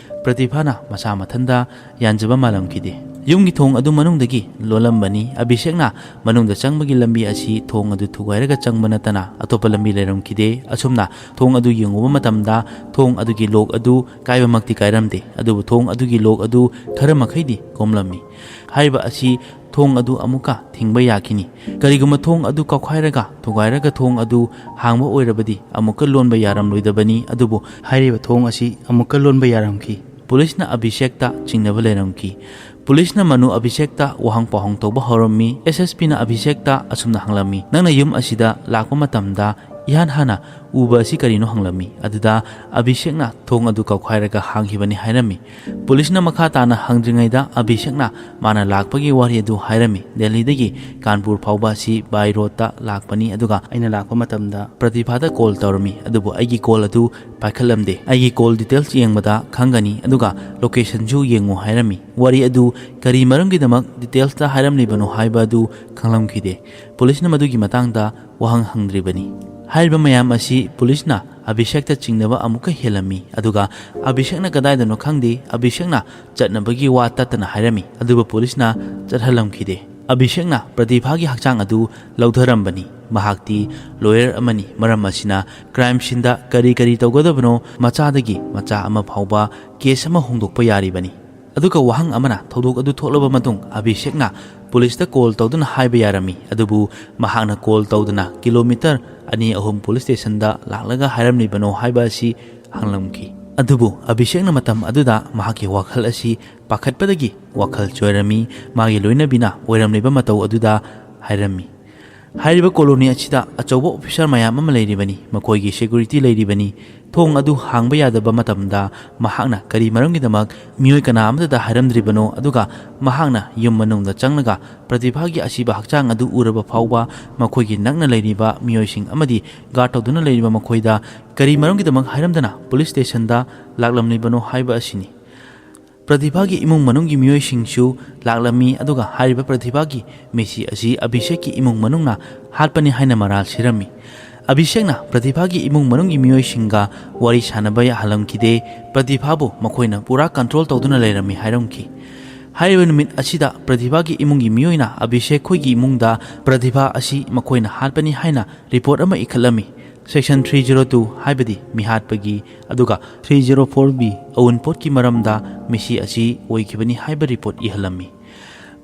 Speaker 1: ꯄ꯭ꯔꯇꯤꯚꯥꯅ ꯃꯁꯥ ꯃꯊꯟꯇ ꯌꯥꯟꯖꯕ ꯃꯥꯜꯂꯝꯈꯤꯗꯦ ꯌꯨꯝꯒꯤ ꯊꯣꯡ ꯑꯗꯨ ꯃꯅꯨꯡꯗꯒꯤ ꯂꯣꯜꯂꯝꯕꯅꯤ ꯑꯚꯤꯁꯦꯛꯅ ꯃꯅꯨꯡꯗ ꯆꯪꯕꯒꯤ ꯂꯝꯕꯤ ꯑꯁꯤ ꯊꯣꯡ ꯑꯗꯨ ꯊꯨꯒꯥꯏꯔꯒ ꯆꯪꯕ ꯅꯠꯇꯅ ꯑꯇꯣꯞꯄ ꯂꯝꯕꯤ ꯂꯩꯔꯝꯈꯤꯗꯦ ꯑꯁꯨꯝꯅ ꯊꯣꯡ ꯑꯗꯨ ꯌꯦꯡꯉꯨꯕ ꯃꯇꯝꯗ ꯊꯣꯡ ꯑꯗꯨꯒꯤ ꯂꯣꯛ ꯑꯗꯨ ꯀꯥꯏꯕꯃꯛꯇꯤ ꯀꯥꯏꯔꯝꯗꯦ ꯑꯗꯨꯕꯨ ꯊꯣꯡ ꯑꯗꯨꯒꯤ ꯂꯣꯛ ꯑꯗꯨ ꯈꯔ ꯃꯈꯩꯗꯤ ꯀꯣꯝꯂꯝꯃꯤ ꯍꯥꯏꯔꯤꯕ ꯑꯁꯤ ꯊꯣꯡ ꯑꯗු ꯑꯃꯨꯛꯀ ꯊꯤꯡꯕ ꯌꯥꯈꯤꯅꯤ ꯀꯔꯤꯒꯨꯝꯕ ꯊꯣꯡ ꯑꯗꯨ ꯀꯥꯎꯈꯥꯏꯔꯒ ꯊꯨꯒꯥꯏꯔꯒ ꯊꯣꯡ ꯑꯗꯨ ꯍꯥꯡꯕ ꯑꯣꯏꯔꯕꯗꯤ ꯑꯃꯨꯛꯀ ꯂꯣꯟꯕ ꯌꯥꯔꯝꯂꯣꯏꯗꯕꯅꯤ ꯑꯗꯨꯕꯨ ꯍꯥꯏꯔꯤꯕ ꯊꯣꯡ ꯑꯁꯤ ꯑꯃꯨꯛꯀ ꯂꯣꯟꯕ ꯌꯥꯔꯝꯈꯤ ꯄꯨꯂꯤꯁꯅ ꯑꯚꯤꯁꯦꯛꯇ ꯆꯤꯡꯅꯕ ꯂꯩꯔꯝꯈꯤ ꯄꯨꯂꯤꯁꯅ ꯃꯅꯨ ꯑꯚꯤꯁꯦꯛꯇ ꯋꯥꯍꯪ ꯄꯥꯎꯍꯪ ꯇꯧꯕ ꯍꯧꯔꯝꯃꯤ SSPꯅ ꯑꯚꯤꯁꯦꯛꯇ ꯑꯁꯨꯝꯅ ꯍꯪꯂꯝꯃꯤ ꯅꯪꯅ ꯌꯨꯝ ꯑꯁꯤꯗ ꯂꯥꯛꯄ ꯃꯇꯝꯗ इहान हाना उबा असि करिनो हंगलमी अदुदा अभिषेकना थोंग अदु कौखाइरगा हांगिबनी हाइरमी पुलिसना मखा ताना हंग्रिङैदा अभिषेकना माना लाकपगी वारी अदु हाइरमी दिल्लीदगी कानपुर फाउबा असि बाय रोडता लाकपनी अदुगा अइना लाकपा मतमदा प्रतिभादा कॉल तौरमी अदुबु अइगी कॉल अदु पाइखलमदे अइगी कॉल डिटेल्स येंगबदा खंगनी अदुगा लोकेशन जु येंगु हाइरमी वारी अदु करी मरमगिदमक डिटेल्स ता हाइरमलिबनो हाइबा अदु खंगलमखिदे पुलिसना मदुगी मतंगदा वहंग हंग्रिबनी हाइबा मयाम असि पुलिसना अभिषेकता चिंगनबा अमुका हेलमी अदुगा अभिषेकना कदाइदनो खंगदे अभिषेकना चटनबगी वा ततना हाइरमी अदुबा पुलिसना चटहलमखिदे अभिषेकना प्रतिभागी हक्चांग अदु लौधरमबनी महाक्ति लॉयर अमनी मरम असिना क्राइम सिंदा करी करी तौगदबनो मचादगी मचा अमा फाउबा केस अमा होंदोकपा यारिबनी अदुगा वहंग अमना थौदोक अदु थोलबा मतुंग अभिषेकना पुलिसता कॉल तौदुना हाइबा यारमी अदुबु महाकना कॉल तौदुना किलोमीटर अनि अहुम पुलिस स्टेशन दा लाखलगा हाइरमनिबनो हाइबा असि हंगलमखि अदुबु अभिषेकना मतम अदुदा महाकी वाखल असि पाखतपदगी वाखल चोइरमी मागी लोइनबिना ओइरमनिबा मतौ अदुदा हाइरमी ꯍꯥꯏꯔꯤꯕ ꯀꯣꯂꯣꯅꯤ ꯑꯁꯤꯗ ꯑꯆꯧꯕ ꯑꯣꯐꯤꯁꯥꯔ ꯃꯌꯥꯝ ꯑꯃ ꯂꯩꯔꯤꯕꯅꯤ, ꯃꯈꯣꯏꯒꯤ ꯁꯦꯀ꯭ꯌꯨꯔꯤꯇꯤ ꯂꯩꯔꯤꯕꯅꯤ꯫ ꯊꯣꯡ ꯑꯗꯨ ꯍꯥꯡꯕ ꯌꯥꯗꯕ ꯃꯇꯝꯗ ꯃꯍꯥꯛꯅ ꯀꯔꯤ ꯃꯔꯝꯒꯤꯗꯃꯛ ꯃꯤꯑꯣꯏ ꯀꯅꯥ ꯑꯃꯠꯇꯗ ꯍꯥꯏꯔꯝꯗ꯭ꯔꯤꯕꯅꯣ, ꯑꯗꯨꯒ ꯃꯍꯥꯛꯅ ꯌꯨꯝ ꯃꯅꯨꯡꯗ ꯆꯪꯂꯒ ꯄ꯭ꯔꯇꯤꯚꯥꯒꯤ ꯑꯁꯤꯕ ꯍꯛꯆꯥꯡ ꯑꯗꯨ ꯎꯔꯕ ꯐꯥꯎꯕ ꯃꯈꯣꯏꯒꯤ ꯅꯛꯅ ꯂꯩꯔꯤꯕ ꯃꯤꯑꯣꯏꯁꯤꯡ ꯑꯃꯗꯤ ꯒꯥꯔꯗ ꯇꯧꯗꯨꯅ ꯂꯩꯔꯤꯕ ꯃꯈꯣꯏꯗ ꯀꯔꯤ ꯃꯔꯝꯒꯤꯗꯃꯛ ꯍꯥꯏꯔꯝꯗꯅ ꯄꯨꯂꯤꯁ ꯁ꯭ꯇꯦꯁꯟꯗ ꯂꯥꯛꯂꯝꯂꯤꯕꯅꯣ ꯍꯥꯏꯕ ꯑꯁꯤꯅꯤ꯫ ꯄ꯭ꯔꯇꯤꯚꯥꯒꯤ ꯏꯃꯨꯡ ꯃꯅꯨꯡꯒꯤ ꯃꯤꯑꯣꯏꯁꯤꯡꯁꯨ ꯂꯥꯛꯂꯝꯃꯤ, ꯑꯗꯨꯒ ꯍꯥꯏꯔꯤꯕ ꯄ꯭ꯔꯇꯤꯚꯥꯒꯤ ꯃꯤꯁꯤ ꯑꯁꯤ ꯑꯚꯤꯁꯦꯛꯀꯤ ꯏꯃꯨꯡ ꯃꯅꯨꯡꯅ ꯍꯥꯠꯄꯅꯤ ꯍꯥꯏꯅ ꯃꯔꯥꯜ ꯁꯤꯔꯝꯃꯤ꯫ ꯑꯚꯤꯁꯦꯛꯅ ꯄ꯭ꯔꯇꯤꯚꯥꯒꯤ ꯏꯃꯨꯡ ꯃꯅꯨꯡꯒꯤ ꯃꯤꯑꯣꯏꯁꯤꯡꯒ ꯋꯥꯔꯤ ꯁꯥꯅꯕ ꯌꯥꯍꯜꯂꯝꯈꯤꯗꯦ, ꯄ꯭ꯔꯇꯤꯚꯥꯕꯨ ꯃꯈꯣꯏꯅ ꯄꯨꯔꯥ ꯀꯟꯇ꯭ꯔꯣꯜ ꯇꯧꯗꯨꯅ ꯂꯩꯔꯝꯃꯤ ꯍꯥꯏꯔꯝꯈꯤ꯫ ꯍꯥꯏꯔꯤꯕ ꯅꯨꯃꯤꯠ ꯑꯁꯤꯗ ꯄ꯭ꯔꯇꯤꯚꯥꯒꯤ ꯏꯃꯨꯡꯒꯤ ꯃꯤꯑꯣꯏꯅ ꯑꯚꯤꯁꯦꯛ ꯈꯣꯏꯒꯤ ꯏꯃꯨꯡꯗ ꯄ꯭ꯔꯇꯤꯚꯥ ꯑꯁꯤ ꯃꯈꯣꯏꯅ ꯍꯥꯠꯄꯅꯤ ꯍꯥꯏꯅ ꯔꯤꯄꯣꯔꯠ ꯑꯃ ꯏꯈꯠꯂꯝꯃꯤ꯫ ꯁꯦꯛꯁꯟ 302 ꯍꯥꯏꯕꯗꯤ ꯃꯤꯍꯥꯠꯄꯒꯤ, ꯑꯗꯨꯒ 304B ꯑꯎꯟꯄꯣꯠꯀꯤ ꯃꯔꯝꯗ ꯃꯤꯁꯤ ꯑꯁꯤ ꯑꯣꯏꯈꯤꯕꯅꯤ ꯍꯥꯏꯕ ꯔꯤꯄꯣꯔꯠ ꯏꯍꯜꯂꯝꯃꯤ꯫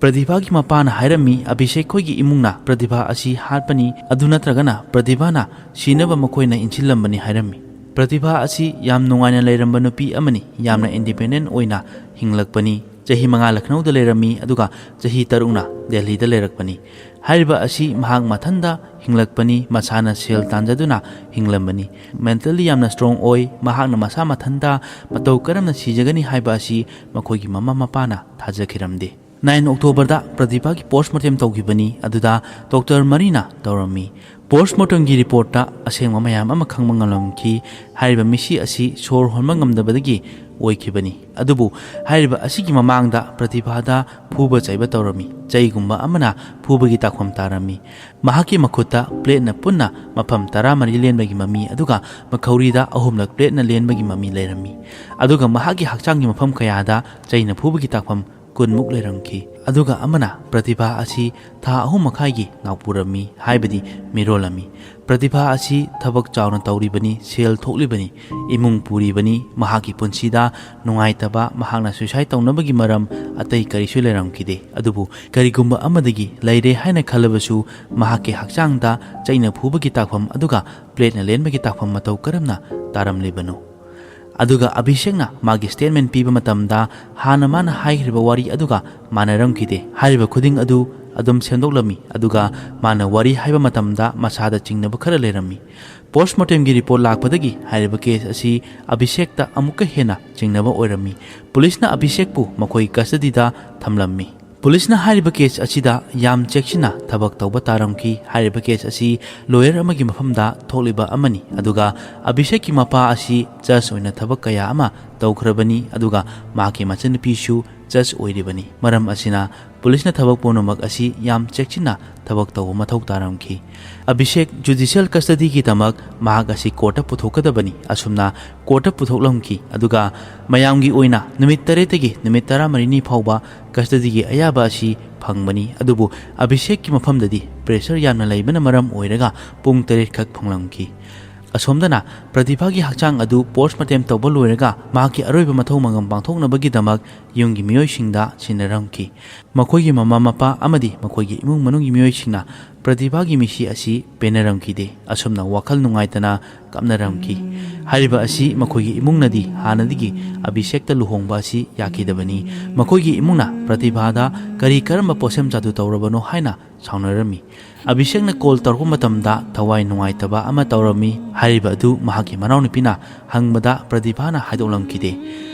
Speaker 1: ꯄ꯭ꯔꯇꯤꯚꯥꯒꯤ ꯃꯄꯥꯅ ꯍꯥꯏꯔꯝꯃꯤ ꯑꯚꯤꯁꯦꯛ ꯈꯣꯏꯒꯤ ꯏꯃꯨꯡꯅ ꯄ꯭ꯔꯇꯤꯚꯥ ꯑꯁꯤ ꯍꯥꯠꯄꯅꯤ, ꯑꯗꯨ ꯅꯠꯇ꯭ꯔꯒꯅ ꯄ꯭ꯔꯇꯤꯚꯥꯅ ꯁꯤꯅꯕ ꯃꯈꯣꯏꯅ ꯏꯟꯁꯤꯜꯂꯝꯕꯅꯤ ꯍꯥꯏꯔꯝꯃꯤ꯫ ꯄ꯭ꯔꯇꯤꯚꯥ ꯑꯁꯤ ꯌꯥꯝ ꯅꯨꯡꯉꯥꯏꯅ ꯂꯩꯔꯝꯕ ꯅꯨꯄꯤ ꯑꯃꯅꯤ, ꯌꯥꯝꯅ ꯏꯟꯗꯤꯄꯦꯟꯗꯦꯟꯠ ꯑꯣꯏꯅ ꯍꯤꯡꯂꯛꯄꯅꯤ꯫ ꯆꯍꯤ 5 ꯂꯈꯅꯧꯗ ꯂꯩꯔꯝꯃꯤ, ꯑꯗꯨꯒ ꯆꯍꯤ 3ꯅ ꯗꯦꯜꯂꯤꯗ ꯂꯩꯔꯛꯄꯅꯤ꯫ ꯍꯥꯏꯔꯤꯕ ꯑꯁꯤ ꯃꯍꯥꯛ ꯃꯊꯟꯗ ꯍꯤꯡꯂꯛꯄꯅꯤ, ꯃꯁꯥꯅ ꯁꯦꯜ ꯇꯥꯟꯖꯗꯨꯅ ꯍꯤꯡꯂꯝꯕꯅꯤ꯫ ꯃꯦꯟꯇꯦꯜꯂꯤ ꯌꯥꯝꯅ ꯁ꯭ꯇꯔꯣꯡ ꯑꯣꯏ꯫ ꯃꯍꯥꯛꯅ ꯃꯁꯥ ꯃꯊꯟꯇ ꯃꯇꯧ ꯀꯔꯝꯅ ꯁꯤꯖꯒꯅꯤ ꯍꯥꯏꯕ ꯑꯁꯤ ꯃꯈꯣꯏꯒꯤ ꯃꯃꯥ ꯃꯄꯥꯅ ꯊꯥꯖꯈꯤꯔꯝꯗꯦ꯫ 9 ꯑꯣꯛꯇꯣꯕꯔꯗ ꯄ꯭ꯔꯇꯤꯚꯥꯒꯤ ꯄꯣꯁꯠꯃꯣꯔꯇꯦꯝ ꯇꯧꯈꯤꯕꯅꯤ, ꯑꯗꯨꯗ ꯗꯣꯛꯇꯔ ꯃꯔꯤꯅ ꯇꯧꯔꯝꯃꯤ꯫ ꯄꯣꯁꯠꯃꯣꯔꯇꯦꯝꯒꯤ ꯔꯤꯄꯣꯔꯠꯇ ꯑꯁꯦꯡꯕ ꯃꯌꯥꯝ ꯑꯃ ꯈꯪꯕ ꯉꯝꯂꯝꯈꯤ꯫ ꯍꯥꯏꯔꯤꯕ ꯃꯤꯁꯤ ꯑꯁꯤ ꯁꯣꯔ ꯍꯣꯟꯕ ꯉꯝꯗꯕꯗꯒꯤ ꯑꯣꯏꯈꯤꯕꯅꯤ, ꯑꯗꯨꯕꯨ ꯍꯥꯏꯔꯤꯕ ꯑꯁꯤꯒꯤ ꯃꯃꯥꯡꯗ ꯄ꯭ꯔꯇꯤꯚꯥꯗ ꯐꯨꯕ ꯆꯩꯕ ꯇꯧꯔꯝꯃꯤ꯫ ꯆꯩꯒꯨꯝꯕ ꯑꯃꯅ ꯐꯨꯕꯒꯤ ꯇꯥꯛꯐꯝ ꯇꯥꯔꯝꯃꯤ꯫ ꯃꯍꯥꯛꯀꯤ ꯃꯈꯨꯠꯇ ꯄ꯭ꯂꯦꯠꯅ ꯄꯨꯟꯅ ꯃꯐꯝ 14 ꯂꯦꯟꯕꯒꯤ ꯃꯃꯤ, ꯑꯗꯨꯒ ꯃꯈꯧꯔꯤꯗ 3ꯂꯛ ꯄ꯭ꯂꯦꯠꯅ ꯂꯦꯟꯕꯒꯤ ꯃꯃꯤ ꯂꯩꯔꯝꯃꯤ꯫ ꯑꯗꯨꯒ ꯃꯍꯥꯛꯀꯤ ꯍꯛꯆꯥꯡꯒꯤ ꯃꯐꯝ ꯀꯌꯥꯗ ꯆꯩꯅ ꯐꯨꯕꯒꯤ ꯇꯥꯛꯐꯝ 10ꯃꯨꯛ ꯂꯩꯔꯝꯈꯤ꯫ ꯑꯗꯨꯒ ꯑꯃꯅ ꯄ꯭ꯔꯇꯤꯚꯥ ꯑꯁꯤ ꯊꯥ 3.5ꯒꯤ ꯉꯥꯎꯄꯨꯔꯝꯃꯤ, ꯍꯥꯏꯕꯗꯤ ꯃꯤꯔꯣꯜꯂꯝꯃꯤ꯫ ꯄ꯭ꯔꯇꯤꯚꯥ ꯑꯁꯤ ꯊꯕꯛ ꯆꯥꯎꯅ ꯇꯧꯔꯤꯕꯅꯤ, ꯁꯦꯜ ꯊꯣꯛꯂꯤꯕꯅꯤ, ꯏꯃꯨꯡ ꯄꯨꯔꯤꯕꯅꯤ꯫ ꯃꯍꯥꯛꯀꯤ ꯄꯨꯟꯁꯤꯗ ꯅꯨꯡꯉꯥꯏꯇꯕ, ꯃꯍꯥꯛꯅ ꯁꯨꯏꯁꯥꯏꯗ ꯇꯧꯅꯕꯒꯤ ꯃꯔꯝ ꯑꯇꯩ ꯀꯔꯤꯁꯨ ꯂꯩꯔꯝꯈꯤꯗꯦ, ꯑꯗꯨꯕꯨ ꯀꯔꯤꯒꯨꯝꯕ ꯑꯃꯗꯒꯤ ꯂꯩꯔꯦ ꯍꯥꯏꯅ ꯈꯜꯂꯕꯁꯨ ꯃꯍꯥꯛꯀꯤ ꯍꯛꯆꯥꯡꯗ ꯆꯩꯅ ꯐꯨꯕꯒꯤ ꯇꯥꯛꯐꯝ ꯑꯗꯨꯒ ꯄ꯭ꯂꯦꯠꯅ ꯂꯦꯟꯕꯒꯤ ꯇꯥꯛꯐꯝ ꯃꯇꯧ ꯀꯔꯝꯅ ꯇꯥꯔꯝꯂꯤꯕꯅꯣ? ꯑꯗꯨꯒ ꯑꯚꯤꯁꯦꯛꯅ ꯃꯥꯒꯤ ꯁ꯭ꯇꯦꯠꯃꯦꯟꯠ ꯄꯤꯕ ꯃꯇꯝꯗ ꯍꯥꯟꯅ ꯃꯥꯅ ꯍꯥꯏꯈ꯭ꯔꯤꯕ ꯋꯥꯔꯤ ꯑꯗꯨꯒ ꯃꯥꯟꯅꯔꯝꯈꯤꯗꯦ꯫ ꯍꯥꯏꯔꯤꯕ ꯈꯨꯗꯤꯡ ꯑꯗꯨ ꯑꯗꯨꯝ ꯁꯦꯝꯗꯣꯛꯂꯝꯃꯤ, ꯑꯗꯨꯒ ꯃꯥꯅ ꯋꯥꯔꯤ ꯍꯥꯏꯕ ꯃꯇꯝꯗ ꯃꯁꯥꯗ ꯆꯤꯡꯅꯕ ꯈꯔ ꯂꯩꯔꯝꯃꯤ꯫ ꯄꯣꯁꯠꯃꯣꯔꯇꯦꯝꯒꯤ ꯔꯤꯄꯣꯔꯠ ꯂꯥꯛꯄꯗꯒꯤ ꯍꯥꯏꯔꯤꯕ ꯀꯦꯁ ꯑꯁꯤ ꯑꯚꯤꯁꯦꯛꯇ ꯑꯃꯨꯛꯀ ꯍꯦꯟꯅ ꯆꯤꯡꯅꯕ ꯑꯣꯏꯔꯝꯃꯤ꯫ ꯄꯨꯂꯤꯁꯅ ꯑꯚꯤꯁꯦꯛꯄꯨ ꯃꯈꯣꯏꯒꯤ ꯀꯁꯇꯗꯤꯗ ꯊꯝꯂꯝꯃꯤ꯫ ꯄꯨꯂꯤꯁꯅ ꯍꯥꯏꯔꯤꯕ ꯀꯦꯁ ꯑꯁꯤꯗ ꯌꯥꯝ ꯆꯦꯛꯁꯤꯟꯅ ꯊꯕꯛ ꯇꯧꯕ ꯇꯥꯔꯝꯈꯤ꯫ ꯍꯥꯏꯔꯤꯕ ꯀꯦꯁ ꯑꯁꯤ ꯂꯣꯌꯔ ꯑꯃꯒꯤ ꯃꯐꯝꯗ ꯊꯣꯛꯂꯤꯕ ꯑꯃꯅꯤ, ꯑꯗꯨꯒ ꯑꯚꯤꯁꯦꯛꯀꯤ ꯃꯄꯥ ꯑꯁꯤ ꯖꯖ ꯑꯣꯏꯅ ꯊꯕꯛ ꯀꯌꯥ ꯑꯃ ꯇꯧꯈ꯭ꯔꯕꯅꯤ, ꯑꯗꯨꯒ ꯃꯍꯥꯛꯀꯤ ꯃꯆꯟꯅꯨꯄꯤꯁꯨ ꯖꯖ ꯑꯣꯏꯔꯤꯕꯅꯤ꯫ ꯃꯔꯝ ꯑꯁꯤꯅ ꯄꯨꯂꯤꯁꯅ ꯊꯕꯛ ꯄꯨꯝꯅꯃꯛ ꯑꯁꯤ ꯌꯥꯝ ꯆꯦꯛꯁꯤꯟꯅ ꯊꯕꯛ ꯇꯧꯕ ꯃꯊꯧ ꯇꯥꯔꯝꯈꯤ꯫ ꯑꯚꯤꯁꯦꯛ ꯖꯨꯗꯤꯁꯤꯌꯦꯜ ꯀꯁꯇꯗꯤꯒꯤꯗꯃꯛ ꯃꯍꯥꯛ ꯑꯁꯤ ꯀꯣꯔꯠꯇ ꯄꯨꯊꯣꯛꯀꯗꯕꯅꯤ꯫ ꯑꯁꯨꯝꯅ ꯀꯣꯔꯠꯇ ꯄꯨꯊꯣꯛꯂꯝꯈꯤ, ꯑꯗꯨꯒ ꯃꯌꯥꯝꯒꯤ ꯑꯣꯏꯅ ꯅꯨꯃꯤꯠ 3ꯇꯒꯤ ꯅꯨꯃꯤꯠ 14ꯅꯤ ꯐꯥꯎꯕ ꯀꯁꯇꯗꯤꯒꯤ ꯑꯌꯥꯕ ꯑꯁꯤ ꯐꯪꯕꯅꯤ, ꯑꯗꯨꯕꯨ ꯑꯚꯤꯁꯦꯛꯀꯤ ꯃꯐꯝꯗꯗꯤ ꯄ꯭ꯔꯦꯁꯔ ꯌꯥꯝꯅ ꯂꯩꯕꯅ ꯃꯔꯝ ꯑꯣꯏꯔꯒ ꯄꯨꯡ 8 ꯈꯛ ꯐꯪꯂꯝꯈꯤ꯫ ꯑꯁꯣꯝꯗꯅ ꯄ꯭ꯔꯇꯤꯚꯥꯒꯤ ꯍꯛꯆꯥꯡ ꯑꯗꯨ ꯄꯣꯁꯠꯃꯣꯔꯇꯦꯝ ꯇꯧꯕ ꯂꯣꯏꯔꯒ ꯃꯍꯥꯛꯀꯤ ꯑꯔꯣꯏꯕ ꯃꯊꯧ ꯃꯉꯝ ꯄꯥꯡꯊꯣꯛꯅꯕꯒꯤꯗꯃꯛ ꯌꯨꯝꯒꯤ ꯃꯤꯑꯣꯏꯁꯤꯡꯗ ꯁꯤꯟꯅꯔꯝꯈꯤ꯫ ꯃꯈꯣꯏꯒꯤ ꯃꯃꯥ ꯃꯄꯥ ꯑꯃꯗꯤ ꯃꯈꯣꯏꯒꯤ ꯏꯃꯨꯡ ꯃꯅꯨꯡꯒꯤ ꯃꯤꯑꯣꯏꯁꯤꯡꯅ ꯄ꯭ꯔꯇꯤꯚꯥꯒꯤ ꯃꯤꯁꯤ ꯑꯁꯤ ꯄꯦꯟꯅꯔꯝꯈꯤꯗꯦ, ꯑꯁꯨꯝꯅ ꯋꯥꯈꯜ ꯅꯨꯡꯉꯥꯏꯇꯅ ꯀꯞꯅꯔꯝꯈꯤ꯫ ꯍꯥꯏꯔꯤꯕ ꯑꯁꯤ ꯃꯈꯣꯏꯒꯤ ꯏꯃꯨꯡꯅꯗꯤ ꯍꯥꯟꯅꯗꯒꯤ ꯑꯚꯤꯁꯦꯛꯇ ꯂꯨꯍꯣꯡꯕ ꯑꯁꯤ ꯌꯥꯈꯤꯗꯕꯅꯤ꯫ ꯃꯈꯣꯏꯒꯤ ꯏꯃꯨꯡꯅ ꯄ꯭ꯔꯇꯤꯚꯥꯗ ꯀꯔꯝꯕ ꯄꯣꯠꯁꯦꯝ ꯖꯥꯗꯨ ꯇꯧꯔꯕꯅꯣ ꯍꯥꯏꯅ ꯁꯥꯎꯅꯔꯝꯃꯤ꯫ ꯑꯚꯤꯁꯦꯛꯅ ꯀꯣꯜ ꯇꯧꯔꯛꯄ ꯃꯇꯝꯗ ꯊꯋꯥꯏ ꯅꯨꯡꯉꯥꯏꯇꯕ ꯑꯃ ꯇꯧꯔꯝꯃꯤ꯫ ꯍꯥꯏꯔꯤꯕ ꯑꯗꯨ ꯃꯍꯥꯛꯀꯤ ꯃꯅꯥꯎꯅꯨꯄꯤꯅ ꯍꯪꯕꯗ ꯄ꯭ꯔꯇꯤꯚꯥꯅ ꯍꯥꯏꯗꯣꯛꯂꯝꯈꯤꯗꯦ꯫